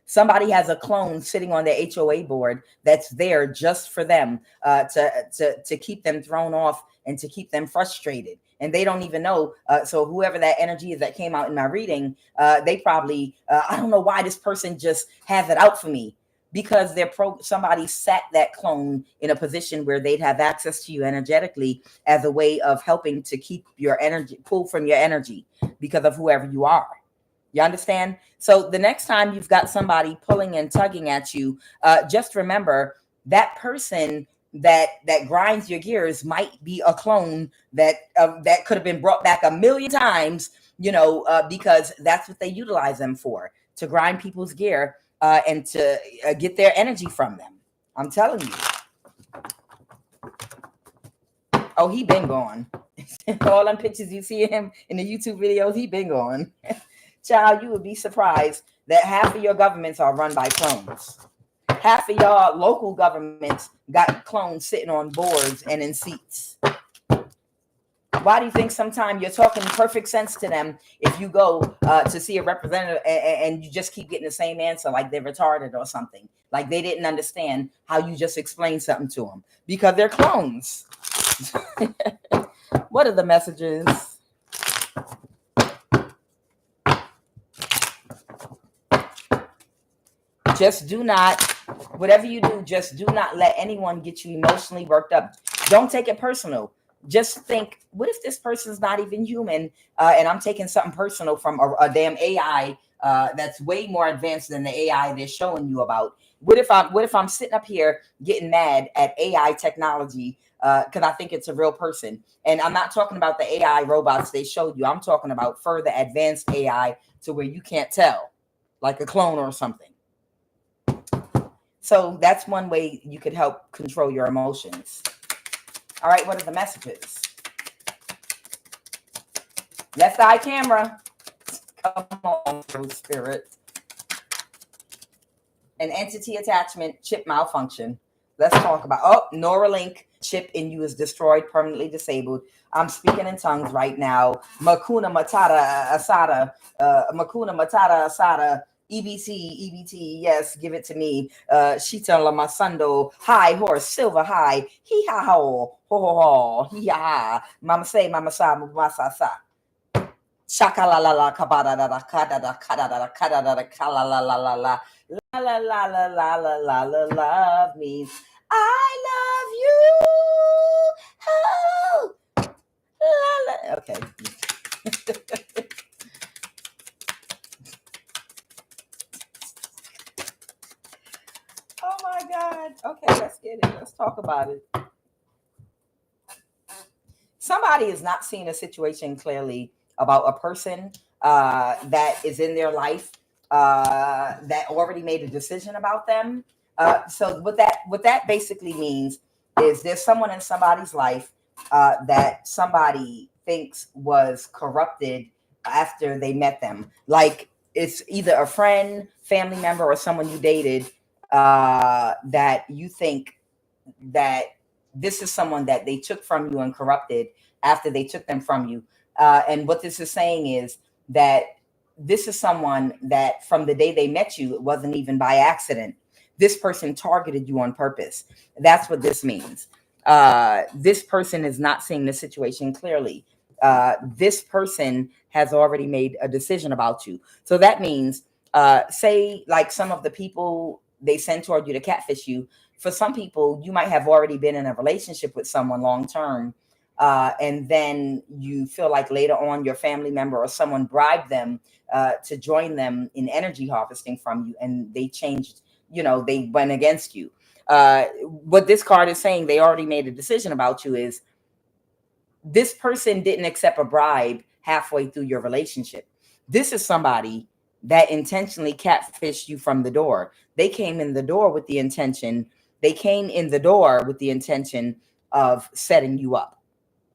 S1: Somebody has a clone sitting on their HOA board that's there just for them to keep them thrown off and to keep them frustrated. And they don't even know. So whoever that energy is that came out in my reading, they probably, I don't know why this person just has it out for me. Because somebody sat that clone in a position where they'd have access to you energetically as a way of helping to keep your energy, pull from your energy because of whoever you are. You understand? So the next time you've got somebody pulling and tugging at you, just remember that person that grinds your gears might be a clone that could have been brought back a million times, because that's what they utilize them for, to grind people's gear. And to get their energy from them. I'm telling you. Oh, he been gone. All them pictures you see him in the YouTube videos, he been gone. Child, you would be surprised that half of your governments are run by clones. Half of y'all local governments got clones sitting on boards and in seats. Why do you think sometimes you're talking perfect sense to them if you go to see a representative and you just keep getting the same answer, like they're retarded or something, like they didn't understand how you just explained something to them because they're clones. What are the messages? Just do not, whatever you do, just do not let anyone get you emotionally worked up. Don't take it personal. Just think, what if this person's not even human? And I'm taking something personal from a damn AI that's way more advanced than the AI they're showing you about. What if I'm sitting up here getting mad at AI technology because I think it's a real person? And I'm not talking about the AI robots they showed you. I'm talking about further advanced AI to where you can't tell, like a clone or something. So that's one way you could help control your emotions. All right, what are the messages? Left eye camera. Come on, spirit. An entity attachment, chip malfunction. Let's talk about, Neuralink chip in you is destroyed, permanently disabled. I'm speaking in tongues right now. Makuna Matata Asada. Makuna Matata Asada. EBT, yes, give it to me. Shita Lamasando, high horse, silver high, hee ha ho, ho ho, hee ha, mama say, mama sa, mama sa sa. Shaka la la la kabada da da kada da kada da kada da kala la la la la la la la la la la la love means I love you. Oh, la la. Okay. Oh my God. Okay, let's get it. Let's talk about it. Somebody is not seeing a situation clearly about a person that is in their life that already made a decision about them. So what that basically means is there's someone in somebody's life that somebody thinks was corrupted after they met them. Like it's either a friend, family member, or someone you dated that you think that this is someone that they took from you and corrupted after they took them from you. And what this is saying is that this is someone that from the day they met you, it wasn't even by accident. This person targeted you on purpose. That's what this means. This person is not seeing the situation clearly. This person has already made a decision about you. So that means, say, like some of the people they send toward you to catfish you, for some people, you might have already been in a relationship with someone long term. And then you feel like later on your family member or someone bribed them to join them in energy harvesting from you, and they changed, they went against you. What this card is saying, they already made a decision about you, is this person didn't accept a bribe halfway through your relationship. This is somebody that intentionally catfished you from the door. They came in the door with the intention. They came in the door with the intention of setting you up.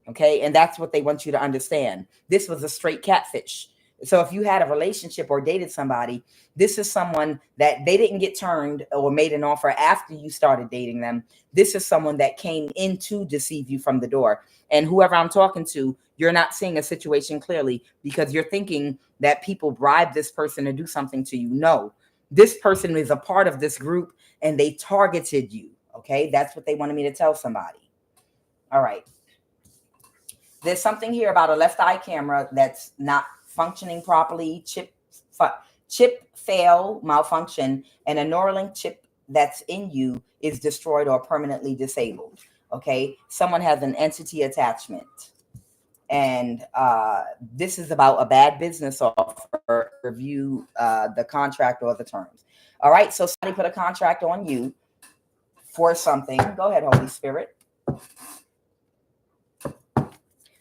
S1: Okay. And that's what they want you to understand. This was a straight catfish. So if you had a relationship or dated somebody, this is someone that they didn't get turned or made an offer after you started dating them. This is someone that came in to deceive you from the door. And whoever I'm talking to, you're not seeing a situation clearly because you're thinking that people bribe this person to do something to you. No, this person is a part of this group and they targeted you. Okay. That's what they wanted me to tell somebody. All right. There's something here about a left eye camera that's not functioning properly, chip fail, malfunction, and a Neuralink chip that's in you is destroyed or permanently disabled. Okay, someone has an entity attachment, and this is about a bad business offer. Review the contract or the terms. All right, so somebody put a contract on you for something. Go ahead, Holy Spirit.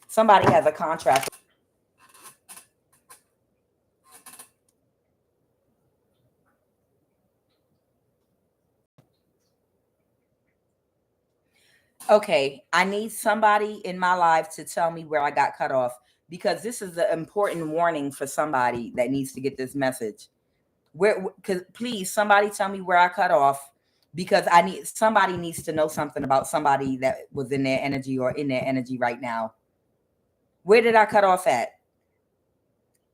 S1: Somebody has a contract. Okay, I need somebody in my life to tell me where I got cut off, because this is an important warning for somebody that needs to get this message. Cause please, somebody tell me where I cut off, because somebody needs to know something about somebody that was in their energy or in their energy right now. Where did I cut off at?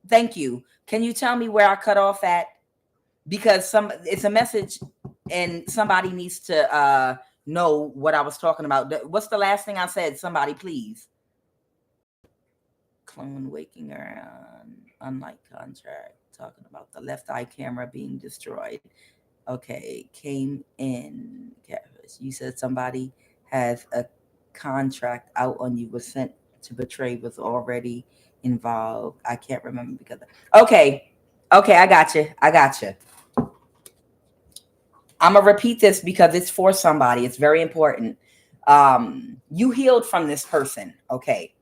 S1: Thank you. Can you tell me where I cut off at? Because it's a message and somebody needs to know what I was talking about. What's the last thing I said? Somebody, please. Clone waking around, unlike contract, talking about the left eye camera being destroyed. Okay, came in. You said somebody has a contract out on you was sent to betray was already involved. I can't remember because okay. Okay, I got you. I got you. I'm gonna repeat this because it's for somebody. It's very important. You healed from this person. Okay.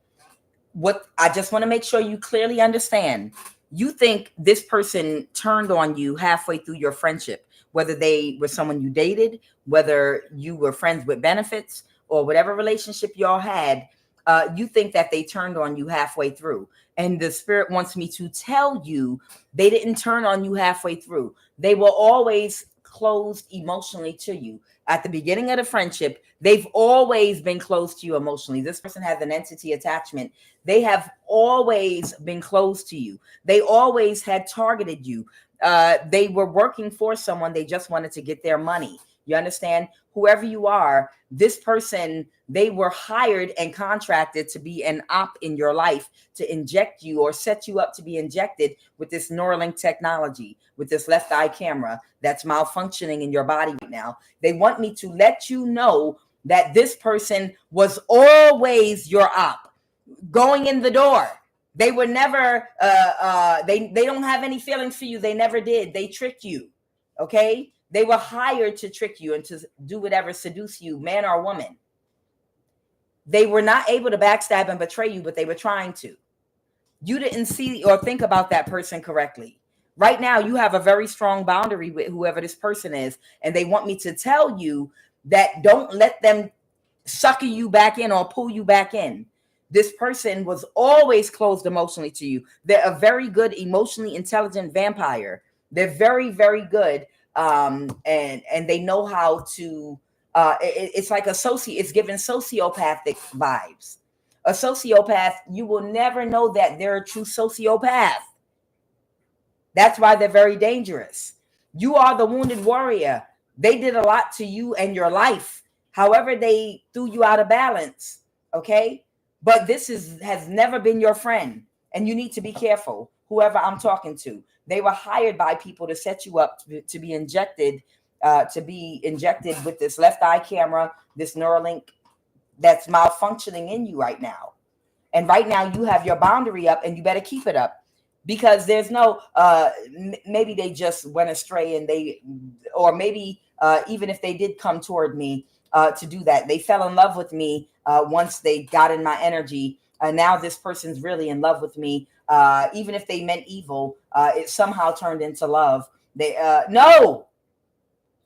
S1: What I just want to make sure you clearly understand. You think this person turned on you halfway through your friendship, whether they were someone you dated, whether you were friends with benefits, or whatever relationship y'all had. You think that they turned on you halfway through. And the spirit wants me to tell you they didn't turn on you halfway through. They were always closed emotionally to you. At the beginning of the friendship, they've always been close to you emotionally. This person has an entity attachment. They have always been close to you. They always had targeted you. They were working for someone. They just wanted to get their money. You understand? Whoever you are, this person, they were hired and contracted to be an op in your life, to inject you or set you up to be injected with this Neuralink technology, with this left eye camera that's malfunctioning in your body right now. They want me to let you know that this person was always your op going in the door. They were never, they don't have any feelings for you. They never did. They tricked you. Okay. They were hired to trick you and to do whatever, seduce you, man or woman. They were not able to backstab and betray you, but they were trying to. You didn't see or think about that person correctly. Right now, you have a very strong boundary with whoever this person is. And they want me to tell you that don't let them sucker you back in or pull you back in. This person was always closed emotionally to you. They're a very good, emotionally intelligent vampire. They're very, very good. And they know how to, it's like it's given sociopathic vibes. A sociopath, you will never know that they're a true sociopath. That's why they're very dangerous. You are the wounded warrior. They did a lot to you and your life. However, they threw you out of balance. Okay. But this has never been your friend. And you need to be careful, whoever I'm talking to. They were hired by people to set you up to be injected with this left eye camera, this Neuralink that's malfunctioning in you right now. And right now you have your boundary up and you better keep it up, because there's no, maybe they just went astray and or maybe even if they did come toward me to do that, they fell in love with me once they got in my energy. Now this person's really in love with me. Even if they meant evil, it somehow turned into love. No,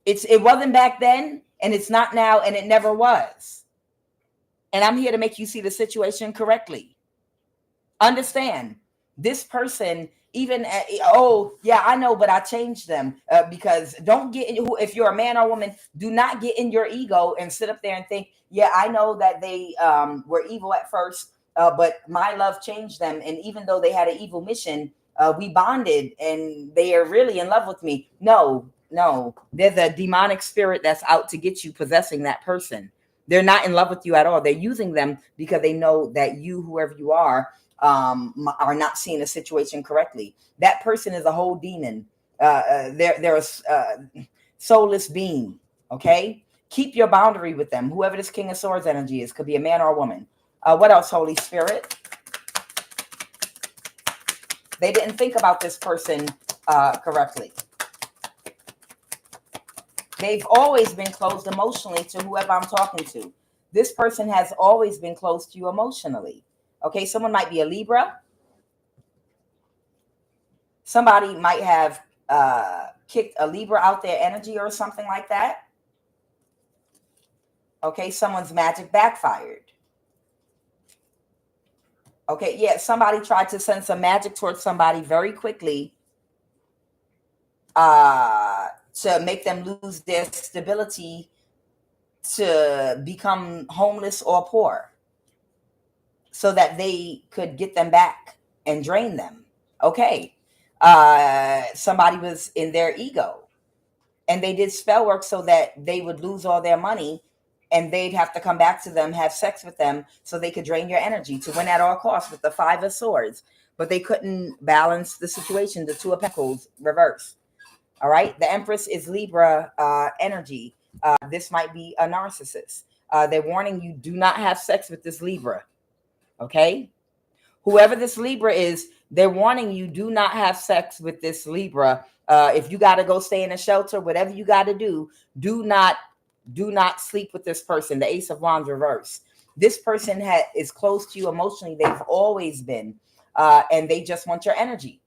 S1: it wasn't back then, and it's not now, and it never was. And I'm here to make you see the situation correctly. Understand, this person, even oh yeah, I know, but I changed them, because don't get in, if you're a man or woman, do not get in your ego and sit up there and think, yeah, I know that they were evil at first, but my love changed them, and even though they had an evil mission, we bonded and they are really in love with me. No, there's a demonic spirit that's out to get you, possessing that person. They're not in love with you at all. They're using them because they know that you, whoever you are not seeing the situation correctly. That person is a whole demon. They're a soulless being. Okay, keep your boundary with them. Whoever this King of Swords energy is, could be a man or a woman. What else, Holy Spirit? They didn't think about this person correctly. They've always been closed emotionally to whoever I'm talking to. This person has always been close to you emotionally. Okay, someone might be a Libra. Somebody might have kicked a Libra out their energy or something like that. Okay, someone's magic backfired. Okay, yeah, somebody tried to send some magic towards somebody very quickly to make them lose their stability, to become homeless or poor, so that they could get them back and drain them. Okay. Somebody was in their ego and they did spell work so that they would lose all their money and they'd have to come back to them, have sex with them so they could drain your energy to win at all costs with the Five of Swords. But they couldn't balance the situation. The Two of Pentacles reverse. All right. The Empress is Libra energy. This might be a narcissist. They're warning you, do not have sex with this Libra. Okay? Whoever this Libra is, they're warning you, do not have sex with this Libra. If you got to go stay in a shelter, whatever you got to do not sleep with this person. The Ace of Wands reverse. This person is close to you emotionally. They've always been, and they just want your energy.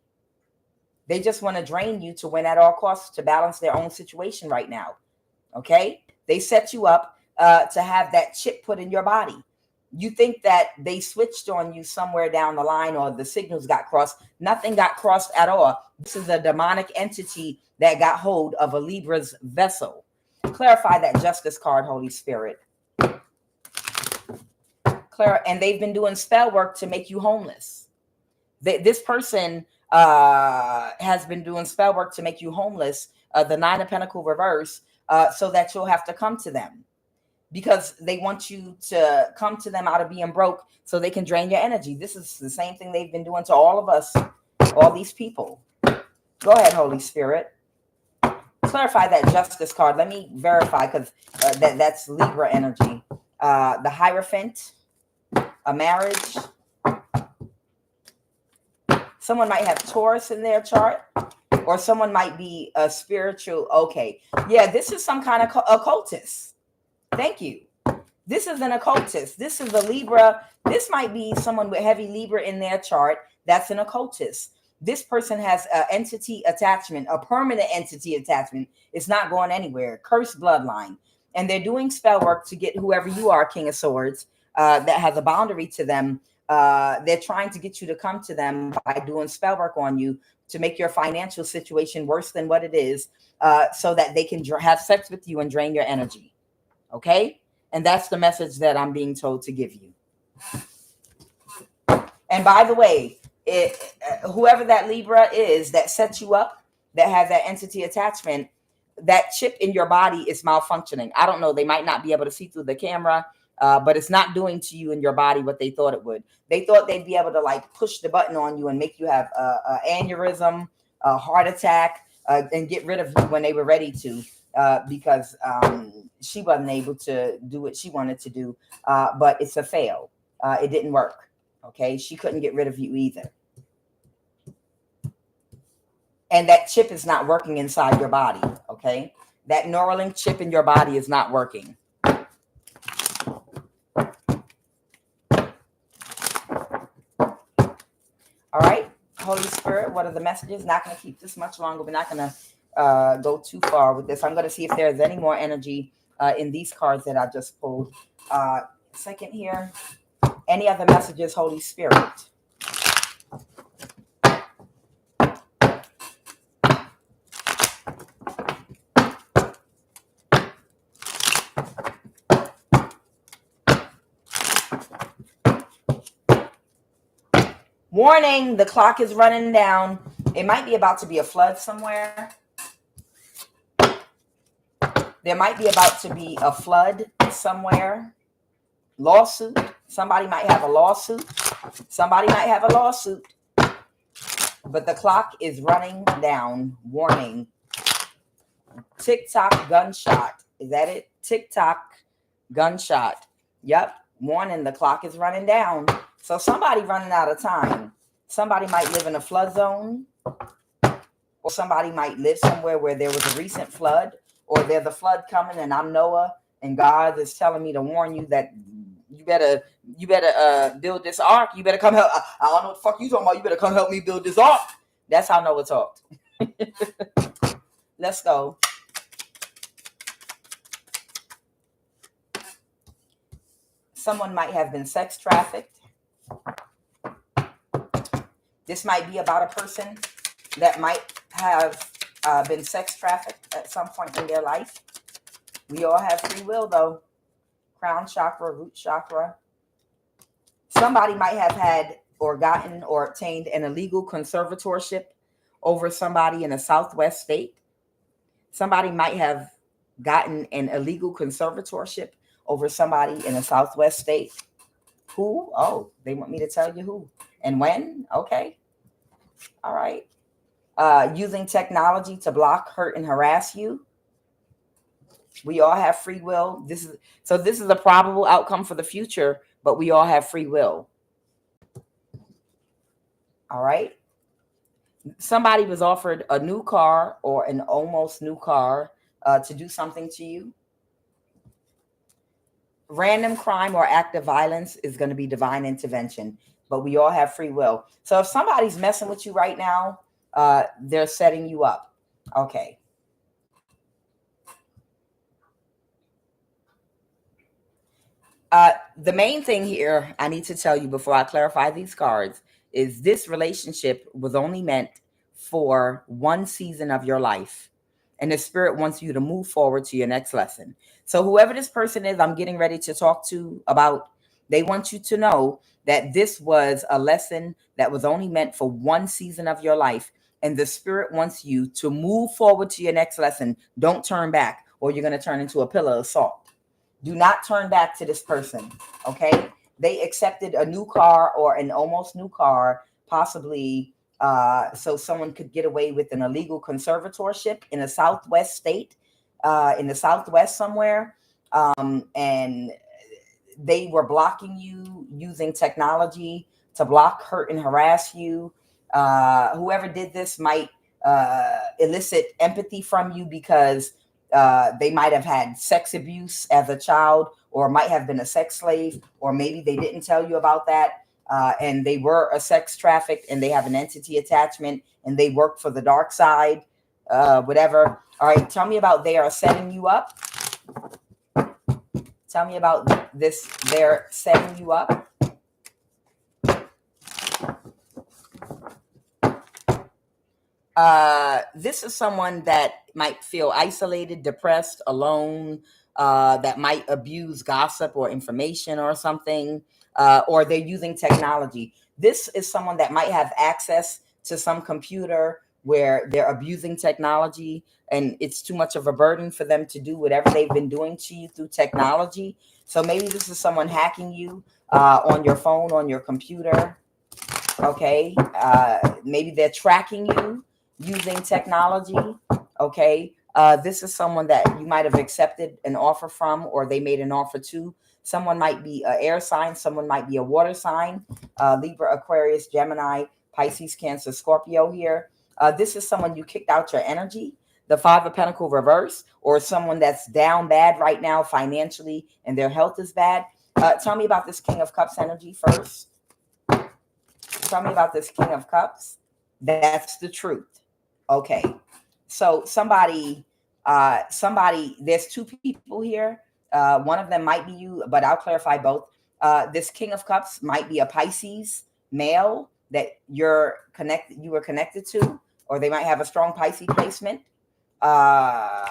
S1: They just want to drain you to win at all costs, to balance their own situation right now. Okay? They set you up to have that chip put in your body. You think that they switched on you somewhere down the line, or the signals got crossed. Nothing got crossed at all. This is a demonic entity that got hold of a Libra's vessel. Clarify that Justice card, Holy Spirit. And they've been doing spell work to make you homeless. This person has been doing spell work to make you homeless, the Nine of Pentacles reverse, so that you'll have to come to them, because they want you to come to them out of being broke so they can drain your energy. This is the same thing they've been doing to all of us, all these people. Go ahead, Holy Spirit. Clarify that Justice card. Let me verify, because that's Libra energy. The Hierophant, a marriage. Someone might have Taurus in their chart, or someone might be a spiritual. Okay. Yeah, this is some kind of occultist. Thank you. This is an occultist. This is a Libra. This might be someone with heavy Libra in their chart. That's an occultist. This person has an entity attachment, a permanent entity attachment. It's not going anywhere. Cursed bloodline. And they're doing spell work to get whoever you are, King of Swords, that has a boundary to them. They're trying to get you to come to them by doing spell work on you to make your financial situation worse than what it is, so that they can have sex with you and drain your energy. Okay? And that's the message that I'm being told to give you. And by the way, whoever that Libra is that sets you up, that has that entity attachment, that chip in your body is malfunctioning. I don't know. They might not be able to see through the camera, but it's not doing to you in your body what they thought it would. They thought they'd be able to like push the button on you and make you have an aneurysm, a heart attack, and get rid of you when they were ready to, because she wasn't able to do what she wanted to do. But it's a fail. It didn't work. Okay. She couldn't get rid of you either. And that chip is not working inside your body. Okay. That Neuralink chip in your body is not working. All right, Holy Spirit, what are the messages? Not going to keep this much longer. We're not going to go too far with this. I'm going to see if there's any more energy in these cards that I just pulled. Second here. Any other messages, Holy Spirit? Warning, the clock is running down. It might be about to be a flood somewhere. There might be about to be a flood somewhere. Lawsuit. Somebody might have a lawsuit. Somebody might have a lawsuit. But the clock is running down. Warning. Tick-tock gunshot. Is that it? Tick-tock gunshot. Yep. Warning, the clock is running down. So somebody running out of time. Somebody might live in a flood zone, or somebody might live somewhere where there was a recent flood, or there's a flood coming and I'm Noah and God is telling me to warn you that you better build this ark. You better come help. I don't know what the fuck you talking about. You better come help me build this ark. That's how Noah talked. Let's go. Someone might have been sex trafficked. This might be about a person that might have been sex trafficked at some point in their life. We all have free will, though. Crown chakra, root chakra. Somebody might have had or gotten or obtained an illegal conservatorship over somebody in a Southwest state. Somebody might have gotten an illegal conservatorship over somebody in a Southwest state. Who? Oh, they want me to tell you who and when? Okay. All right. Using technology to block, hurt, and harass you. We all have free will. This is a probable outcome for the future, but we all have free will. All right. Somebody was offered a new car or an almost new car to do something to you. Random crime or act of violence is going to be divine intervention, but we all have free will. So if somebody's messing with you right now, they're setting you up. Okay. The main thing here I need to tell you before I clarify these cards is this relationship was only meant for one season of your life. And the spirit wants you to move forward to your next lesson. So whoever this person is, I'm getting ready to talk to about, they want you to know that this was a lesson that was only meant for one season of your life. And the spirit wants you to move forward to your next lesson. Don't turn back, or you're going to turn into a pillar of salt. Do not turn back to this person, okay? They accepted a new car or an almost new car, possibly so someone could get away with an illegal conservatorship in a Southwest state, in the Southwest somewhere. And they were blocking you using technology to block, hurt, and harass you. Whoever did this might elicit empathy from you because they might have had sex abuse as a child, or might have been a sex slave, or maybe they didn't tell you about that. And they were a sex trafficked and they have an entity attachment and they work for the dark side, whatever. All right. Tell me about they are setting you up. Tell me about this. They're setting you up. This is someone that might feel isolated, depressed, alone, that might abuse gossip or information or something, or they're using technology. This is someone that might have access to some computer where they're abusing technology and it's too much of a burden for them to do whatever they've been doing to you through technology. So maybe this is someone hacking you on your phone, on your computer. Okay. Maybe they're tracking you using technology. Okay. This is someone that you might have accepted an offer from, or they made an offer to. Someone might be an air sign. Someone might be a water sign. Libra, Aquarius, Gemini, Pisces, Cancer, Scorpio here. This is someone you kicked out your energy. The Five of Pentacles reverse, or someone that's down bad right now financially and their health is bad. Tell me about this King of Cups energy first. Tell me about this King of Cups. That's the truth. Okay. So somebody, there's two people here. One of them might be you, but I'll clarify both. This King of Cups might be a Pisces male that you were connected to, or they might have a strong Pisces placement. And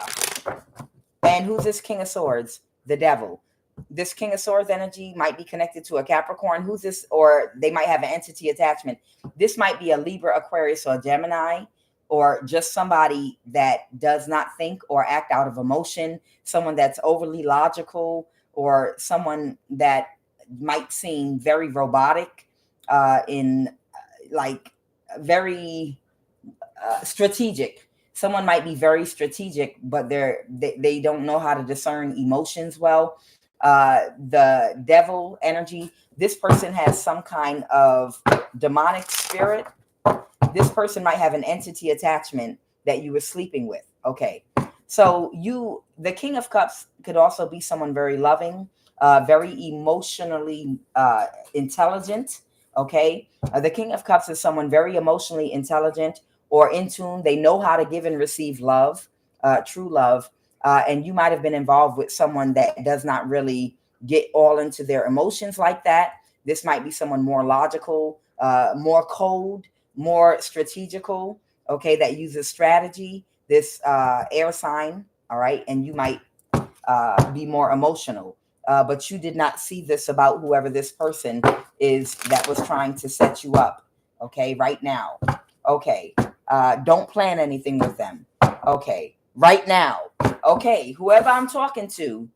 S1: who's this King of Swords? The Devil. This King of Swords energy might be connected to a Capricorn. Who's this? Or they might have an entity attachment. This might be a Libra, Aquarius, or Gemini, or just somebody that does not think or act out of emotion, someone that's overly logical, or someone that might seem very robotic, in like very strategic. Someone might be very strategic, but they don't know how to discern emotions well. The Devil energy, this person has some kind of demonic spirit. This person might have an entity attachment that you were sleeping with. Okay. So the King of Cups could also be someone very loving, very emotionally intelligent. Okay. The King of Cups is someone very emotionally intelligent or in tune. They know how to give and receive love, true love. And you might have been involved with someone that does not really get all into their emotions like that. This might be someone more logical, more cold, more strategical, okay, that uses strategy. This air sign, all right, and you might be more emotional. But you did not see this about whoever this person is that was trying to set you up, okay, right now. Okay, don't plan anything with them. Okay, right now. Okay, whoever I'm talking to,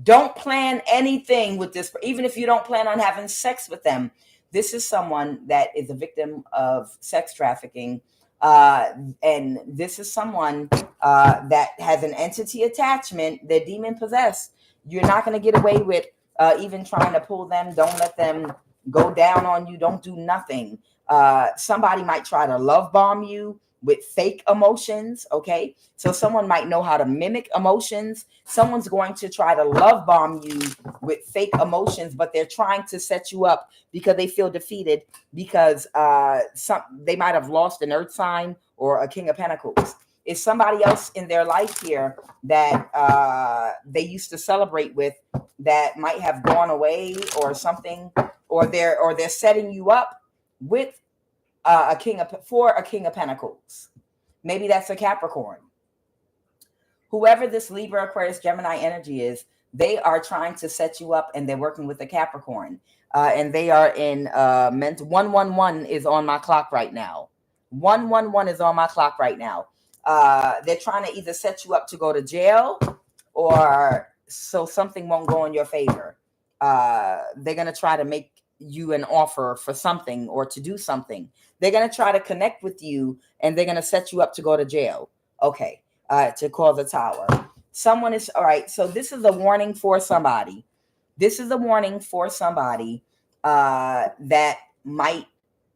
S1: don't plan anything with this, even if you don't plan on having sex with them. This is someone that is a victim of sex trafficking, And this is someone that has an entity attachment. They're demon possessed. You're not going to get away with even trying to pull them. Don't let them go down on you. Don't do nothing. Somebody might try to love bomb you with fake emotions. Okay. So someone might know how to mimic emotions. Someone's going to try to love bomb you with fake emotions, but they're trying to set you up because they feel defeated because they might have lost an earth sign or a king of pentacles. Is somebody else in their life here that they used to celebrate with that might have gone away or something, or they're setting you up with a king of pentacles. Maybe that's a Capricorn. Whoever this Libra, Aquarius, Gemini energy is, they are trying to set you up, and they're working with a Capricorn. And they are in mental. 111 is on my clock right now. 111 is on my clock right now. They're trying to either set you up to go to jail, or so something won't go in your favor. They're going to try to make you an offer for something or to do something. They're going to try to connect with you, and they're going to set you up to go to jail. Okay. To call the tower. Someone is, all right. So this is a warning for somebody. This is a warning for somebody that might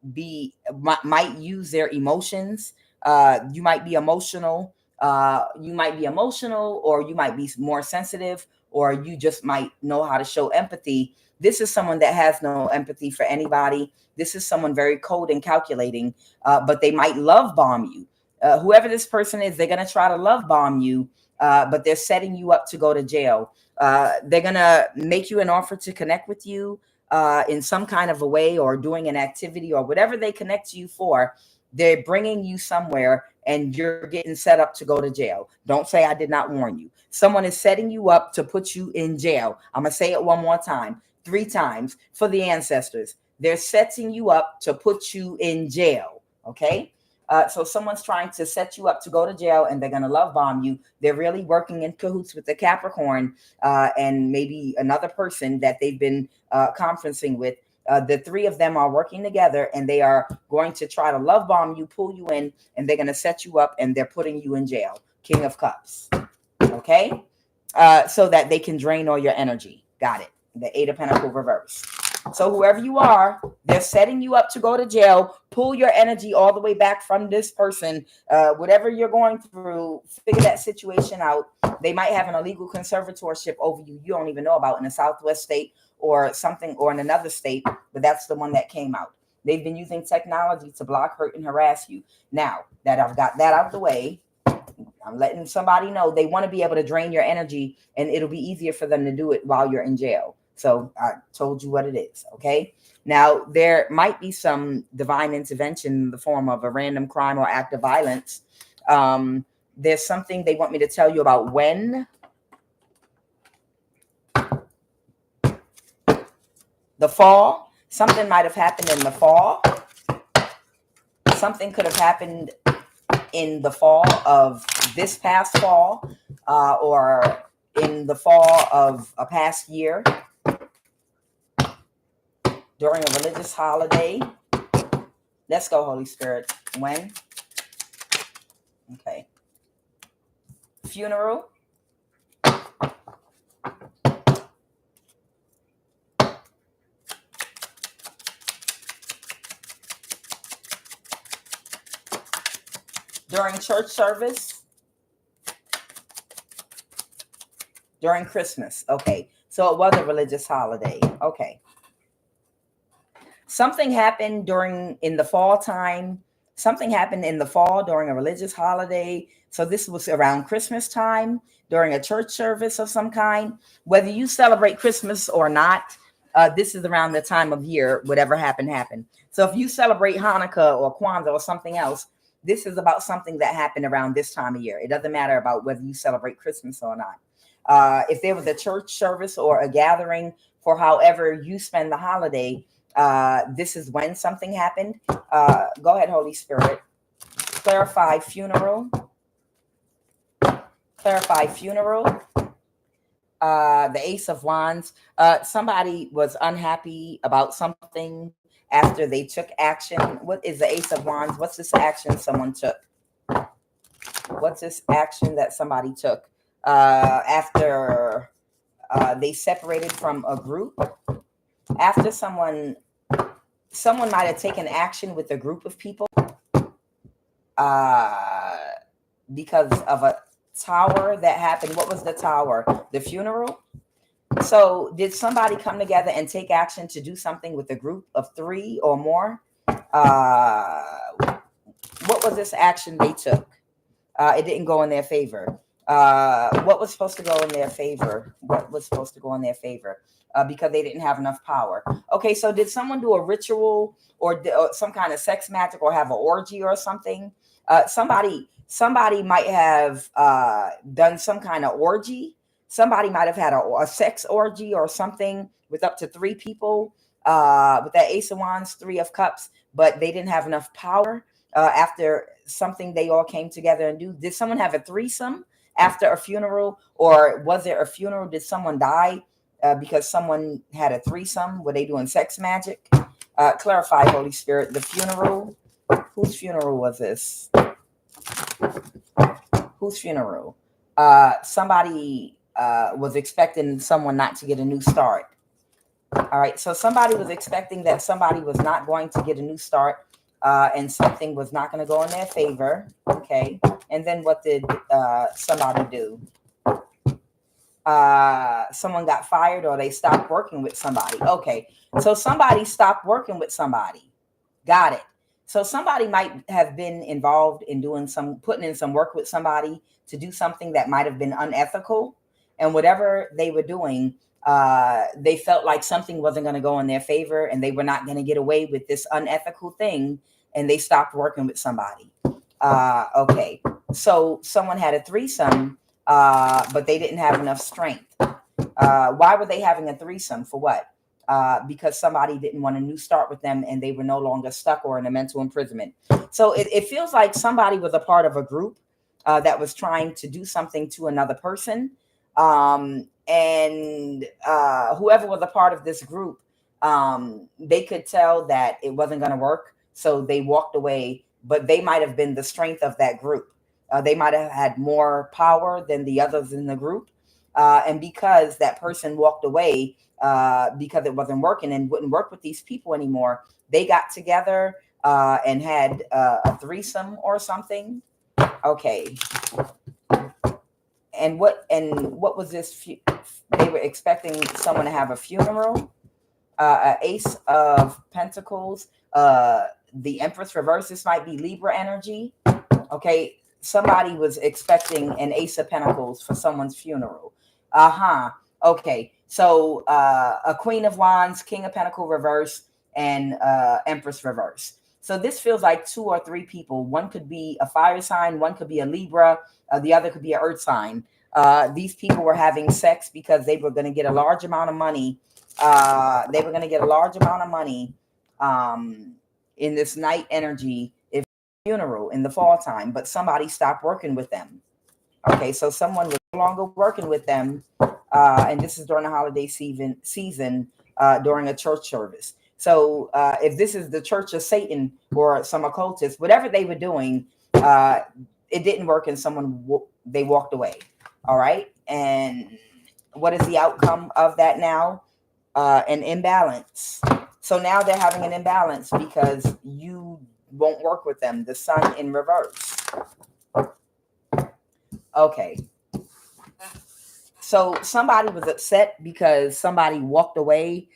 S1: use their emotions. You might be emotional. You might be emotional, or you might be more sensitive, or you just might know how to show empathy. This is someone that has no empathy for anybody. This is someone very cold and calculating, but they might love bomb you. Whoever this person is, they're going to try to love bomb you, but they're setting you up to go to jail. They're going to make you an offer to connect with you in some kind of a way, or doing an activity, or whatever they connect you for. They're bringing you somewhere, and you're getting set up to go to jail. Don't say I did not warn you. Someone is setting you up to put you in jail. I'm going to say it one more time, 3 times for the ancestors. They're setting you up to put you in jail. Okay. So someone's trying to set you up to go to jail, and they're going to love bomb you. They're really working in cahoots with the Capricorn and maybe another person that they've been conferencing with. The 3 of them are working together, and they are going to try to love bomb you, pull you in, and they're going to set you up, and they're putting you in jail. King of Cups. Okay. So that they can drain all your energy. Got it. The 8 of Pentacles reverse. So whoever you are, they're setting you up to go to jail. Pull your energy all the way back from this person. Whatever you're going through, figure that situation out. They might have an illegal conservatorship over you don't even know about in a Southwest state or something, or in another state, but that's the one that came out. They've been using technology to block, hurt, and harass you. Now that I've got that out of the way, I'm letting somebody know they want to be able to drain your energy, and it'll be easier for them to do it while you're in jail. So I told you what it is. Okay. Now there might be some divine intervention in the form of a random crime or act of violence. There's something they want me to tell you about when. The fall. Something might have happened in the fall. Something could have happened in the fall of this past fall, or in the fall of a past year, during a religious holiday. Let's go, Holy Spirit. When? Okay. Funeral. During church service. During Christmas. Okay. So it was a religious holiday. Okay. Something happened in the fall time. Something happened in the fall during a religious holiday. So this was around Christmas time, during a church service of some kind. Whether you celebrate Christmas or not, this is around the time of year, whatever happened. So if you celebrate Hanukkah or Kwanzaa or something else, this is about something that happened around this time of year. It doesn't matter about whether you celebrate Christmas or not. If there was a church service or a gathering for however you spend the holiday, this is when something happened. Go ahead, Holy Spirit. Clarify funeral. Clarify funeral. The Ace of Wands. Somebody was unhappy about something, after they took action. What is the Ace of Wands? What's this action someone took? What's this action that somebody took after they separated from a group? After someone might have taken action with a group of people because of a tower that happened. What was the tower? The funeral. So did somebody come together and take action to do something with a group of 3 or more? What was this action they took? It didn't go in their favor. What was supposed to go in their favor? What was supposed to go in their favor? Because they didn't have enough power. Okay, so did someone do a ritual or some kind of sex magic or have an orgy or something? Somebody might have done some kind of orgy. Somebody might have had a sex orgy or something with up to 3 people with that Ace of Wands, 3 of Cups, but they didn't have enough power after something they all came together and do. Did someone have a threesome after a funeral, or was there a funeral? Did someone die because someone had a threesome? Were they doing sex magic? Clarify, Holy Spirit, the funeral. Whose funeral was this? Whose funeral? Somebody was expecting someone not to get a new start. All right, so somebody was expecting that somebody was not going to get a new start and something was not going to go in their favor. Okay, and then what did somebody do? Someone got fired or they stopped working with somebody. Okay, so somebody stopped working with somebody. Got it. So somebody might have been involved in putting in some work with somebody to do something that might have been unethical, and whatever they were doing, they felt like something wasn't going to go in their favor and they were not going to get away with this unethical thing, and they stopped working with somebody. Okay, so someone had a threesome, but they didn't have enough strength. Why were they having a threesome? For what? Because somebody didn't want a new start with them and they were no longer stuck or in a mental imprisonment. So it feels like somebody was a part of a group that was trying to do something to another person. And whoever was a part of this group, they could tell that it wasn't going to work. So they walked away, but they might have been the strength of that group. They might have had more power than the others in the group. And because that person walked away, because it wasn't working and wouldn't work with these people anymore, they got together and had a threesome or something. Okay. And what was this? They were expecting someone to have a funeral. Ace of Pentacles. The Empress reverse. This might be Libra energy. Okay. Somebody was expecting an Ace of Pentacles for someone's funeral. Okay. So a Queen of Wands, King of Pentacles reverse, and Empress reverse. So this feels like 2 or 3 people. One could be a fire sign. One could be a Libra. The other could be an earth sign. These people were having sex because they were going to get a large amount of money. They were going to get a large amount of money in this night energy if funeral in the fall time, but somebody stopped working with them. Okay, so someone was no longer working with them, and this is during the holiday season during a church service. So if this is the Church of Satan or some occultists, whatever they were doing, it didn't work, and they walked away. All right, and what is the outcome of that now? An imbalance. So now they're having an imbalance because you won't work with them. The Sun in reverse. Okay. So somebody was upset because somebody walked away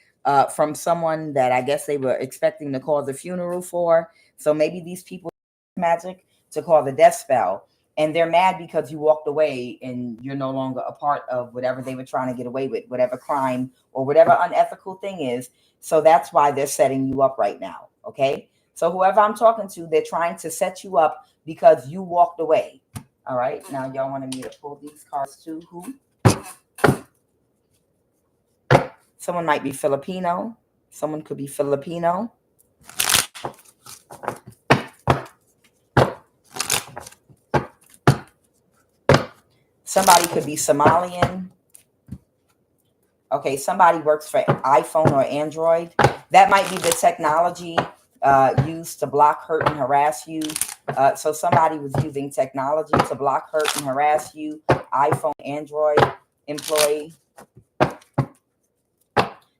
S1: from someone that I guess they were expecting to cause a funeral for. So maybe these people magic to call the death spell, and they're mad because you walked away and you're no longer a part of whatever they were trying to get away with, whatever crime or whatever unethical thing is. So that's why they're setting you up right now. Okay. So whoever I'm talking to, they're trying to set you up because you walked away. All right. Now y'all wanted me to pull these cards too. Who? Someone might be Filipino. Someone could be Filipino. Somebody could be Somalian. Okay, somebody works for iPhone or Android. That might be the technology used to block, hurt, and harass you. So somebody was using technology to block, hurt, and harass you. iPhone, Android employee.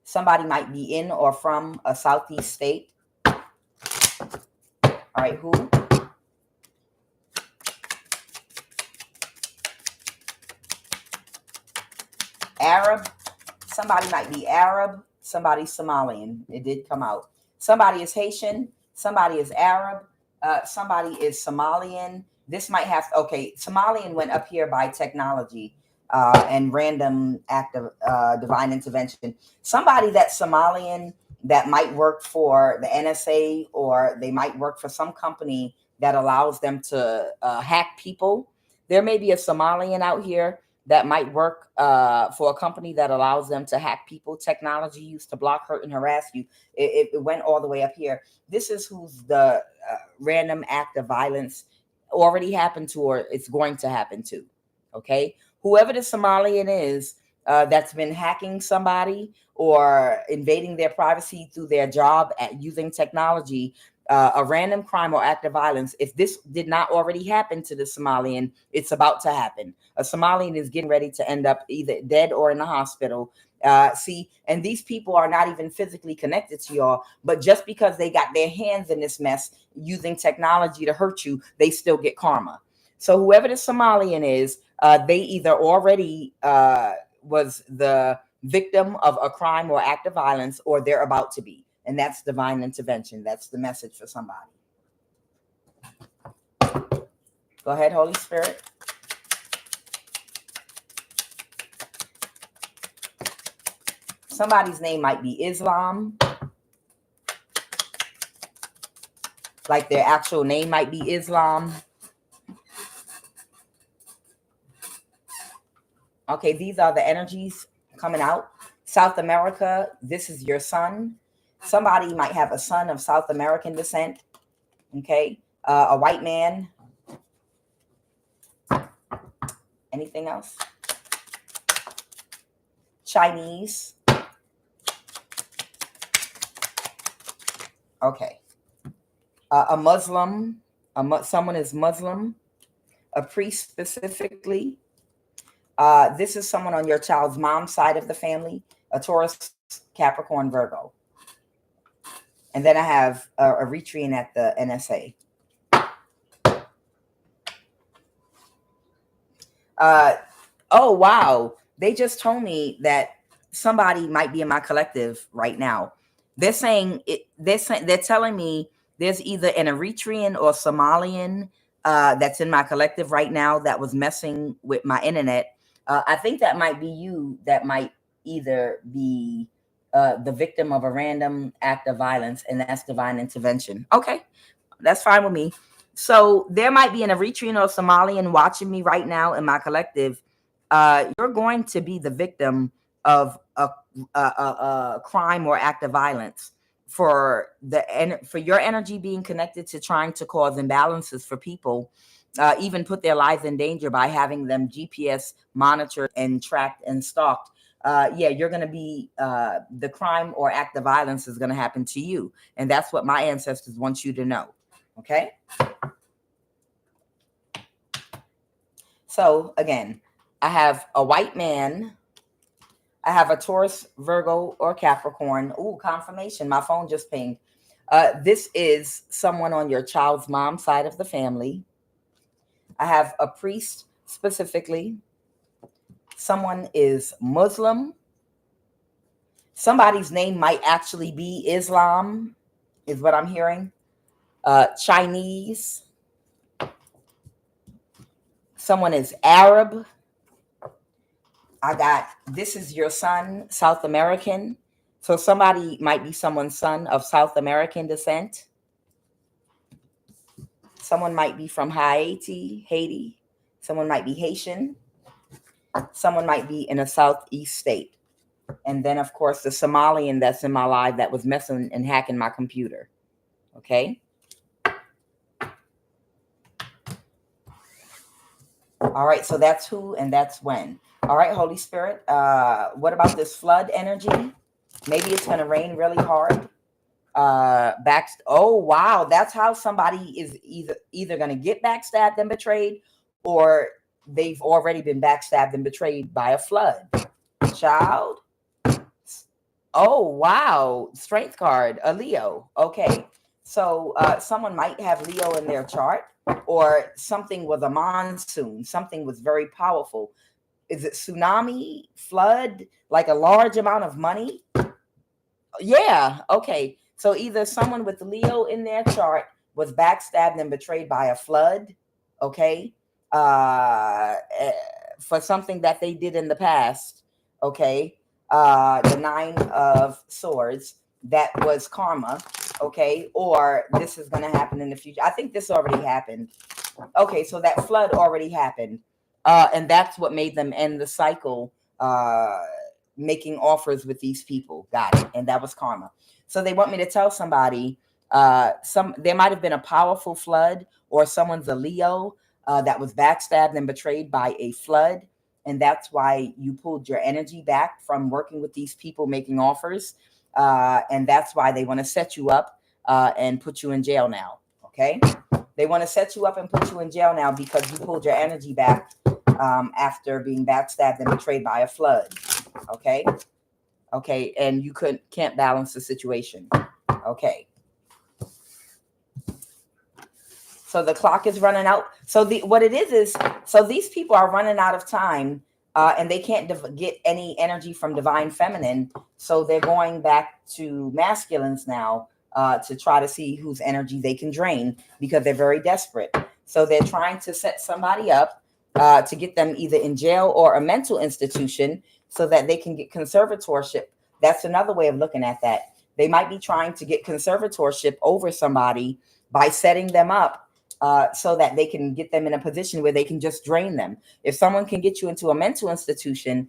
S1: Somebody might be in or from a Southeast state. All right, who? Arab. Somebody might be Arab. Somebody Somalian. It did come out. Somebody is Haitian. Somebody is Arab. Somebody is Somalian. This might have, okay, Somalian went up here by technology and random act of divine intervention. Somebody that's Somalian that might work for the NSA, or they might work for some company that allows them to hack people. There may be a Somalian out here that might work for a company that allows them to hack people, technology used to block, hurt, and harass you. It went all the way up here. This is who's the random act of violence already happened to, or it's going to happen to. Okay, whoever the Somalian is that's been hacking somebody or invading their privacy through their job at using technology, a random crime or act of violence. If this did not already happen to the Somalian, it's about to happen. A Somalian is getting ready to end up either dead or in the hospital. See, and these people are not even physically connected to y'all, but just because they got their hands in this mess using technology to hurt you, they still get karma. So whoever the Somalian is, they either already was the victim of a crime or act of violence, or they're about to be. And that's divine intervention. That's the message for somebody. Go ahead, Holy Spirit. Somebody's name might be Islam. Like their actual name might be Islam. Okay, these are the energies coming out. South America, this is your son. Somebody might have a son of South American descent. Okay, a white man. Anything else? Chinese. Okay. A Muslim. Someone is Muslim. A priest specifically. This is someone on your child's mom's side of the family. A Taurus, Capricorn, Virgo. And then I have a Eritrean at the NSA. Oh, wow. They just told me that somebody might be in my collective right now. They're saying it. They're telling me there's either an Eritrean or Somalian that's in my collective right now that was messing with my internet. I think that might be you. That might either be the victim of a random act of violence, and that's divine intervention. Okay, that's fine with me. So there might be an Eritrean or Somalian watching me right now in my collective. You're going to be the victim of a crime or act of violence for your energy being connected to trying to cause imbalances for people, even put their lives in danger by having them GPS monitored and tracked and stalked. Yeah, you're going to be the crime or act of violence is going to happen to you, and that's what my ancestors want you to know. Okay. So again, I have a white man. I have a Taurus, Virgo, or Capricorn. Ooh, confirmation. My phone just pinged. This is someone on your child's mom's side of the family. I have a priest specifically. Someone is Muslim. Somebody's name might actually be Islam, is what I'm hearing. Chinese. Someone is Arab. I got, this is your son, South American. So somebody might be someone's son of South American descent. Someone might be from Haiti. Someone might be Haitian. Someone might be in a Southeast state. And then, of course, the Somalian that's in my life that was messing and hacking my computer. Okay. All right. So that's who and that's when. All right, Holy Spirit. What about this flood energy? Maybe it's going to rain really hard. Oh wow, that's how somebody is either going to get backstabbed and betrayed, or they've already been backstabbed and betrayed by a flood. Child. Oh wow, strength card, a Leo. Okay, so someone might have Leo in their chart, or something was a monsoon, something was very powerful. Is it tsunami, flood, like a large amount of money? Yeah, okay. So either someone with Leo in their chart was backstabbed and betrayed by a flood, okay, eh, for something that they did in the past, okay. The Nine of Swords, that was karma, okay, or this is going to happen in the future. I think this already happened. Okay, so that flood already happened, and that's what made them end the cycle. Making offers with these people. Got it. And that was karma. So they want me to tell somebody there might have been a powerful flood, or someone's a Leo that was backstabbed and betrayed by a flood. And that's why you pulled your energy back from working with these people making offers. And that's why they want to set you up and put you in jail now. Okay. They want to set you up and put you in jail now because you pulled your energy back after being backstabbed and betrayed by a flood. Okay. Okay. And you can't balance the situation. Okay. So the clock is running out. So what it is so these people are running out of time, and they can't get any energy from divine feminine. So they're going back to masculines now to try to see whose energy they can drain, because they're very desperate. So they're trying to set somebody up to get them either in jail or a mental institution so that they can get conservatorship. That's another way of looking at that. They might be trying to get conservatorship over somebody by setting them up so that they can get them in a position where they can just drain them. If someone can get you into a mental institution,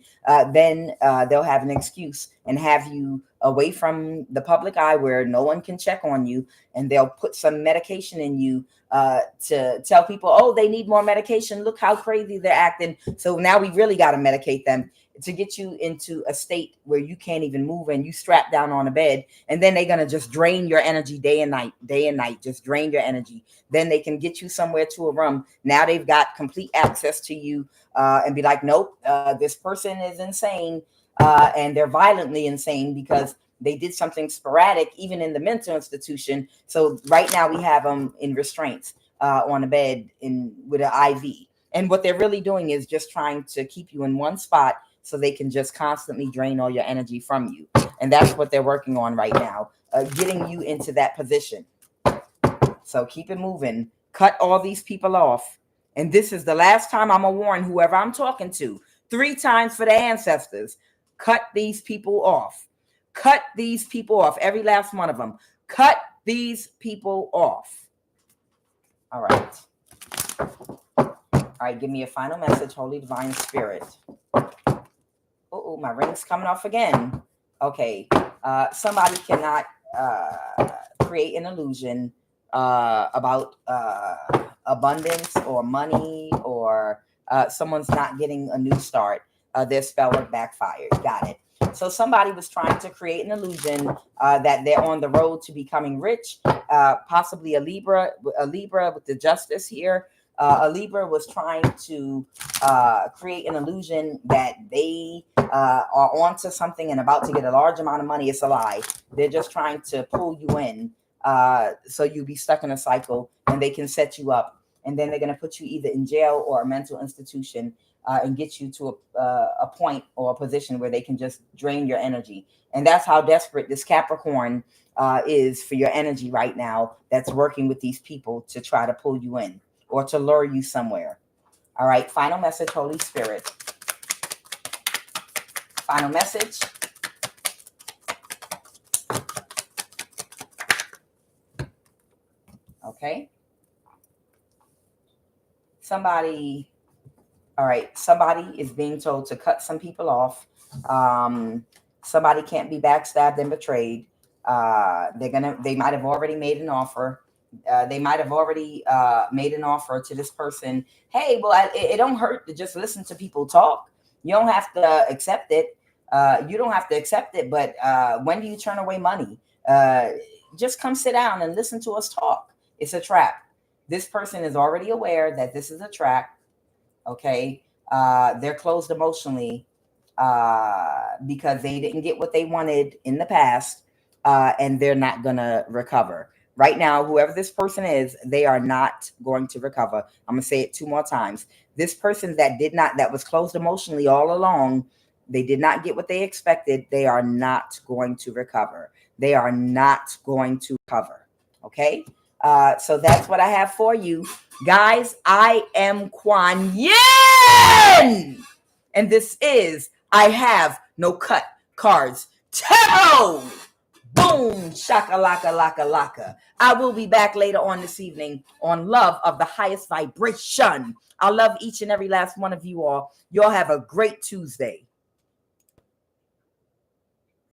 S1: then they'll have an excuse and have you away from the public eye where no one can check on you. And they'll put some medication in you to tell people, oh, they need more medication. Look how crazy they're acting. So now we really got to medicate them to get you into a state where you can't even move and you strap down on a bed. And then they're going to just drain your energy day and night, just drain your energy. Then they can get you somewhere to a room. Now they've got complete access to you and be like, nope, this person is insane. And they're violently insane because they did something sporadic, even in the mental institution. So right now we have them in restraints on a bed with an IV. And what they're really doing is just trying to keep you in one spot so they can just constantly drain all your energy from you. And that's what they're working on right now, getting you into that position. So keep it moving. Cut all these people off. And this is the last time I'm going to warn whoever I'm talking to. 3 times for the ancestors. Cut these people off. Cut these people off. Every last one of them. Cut these people off. All right. All right, give me a final message, Holy Divine Spirit. Oh, my ring's coming off again. Okay. Somebody cannot create an illusion about abundance or money, or someone's not getting a new start. Their spellwork backfired. Got it. So somebody was trying to create an illusion that they're on the road to becoming rich, possibly a Libra with the justice here. A Libra was trying to create an illusion that they are onto something and about to get a large amount of money. It's a lie. They're just trying to pull you in so you'll be stuck in a cycle, and they can set you up. And then they're going to put you either in jail or a mental institution and get you to a point or a position where they can just drain your energy. And that's how desperate this Capricorn is for your energy right now, that's working with these people to try to pull you in or to lure you somewhere. All right, final message, Holy Spirit. Final message. Okay. Somebody is being told to cut some people off. Somebody can't be backstabbed and betrayed. They might have already made an offer. They might have already made an offer to this person. Hey, well, it don't hurt to just listen to people talk. You don't have to accept it. You don't have to accept it, but when do you turn away money? Just come sit down and listen to us talk. It's a trap. This person is already aware that this is a trap. Okay. They're closed emotionally because they didn't get what they wanted in the past, and they're not going to recover. Right now, whoever this person is, they are not going to recover. I'm going to say it 2 more times. This person that was closed emotionally all along, they did not get what they expected. They are not going to recover. They are not going to recover. Okay. So that's what I have for you. Guys, I am QUAN Yin. And this is I Have No Cut Cards Tarot. Boom, shakalaka laka laka. I will be back later on this evening on Love of the Highest Vibration. I love each and every last one of you all. Y'all have a great Tuesday.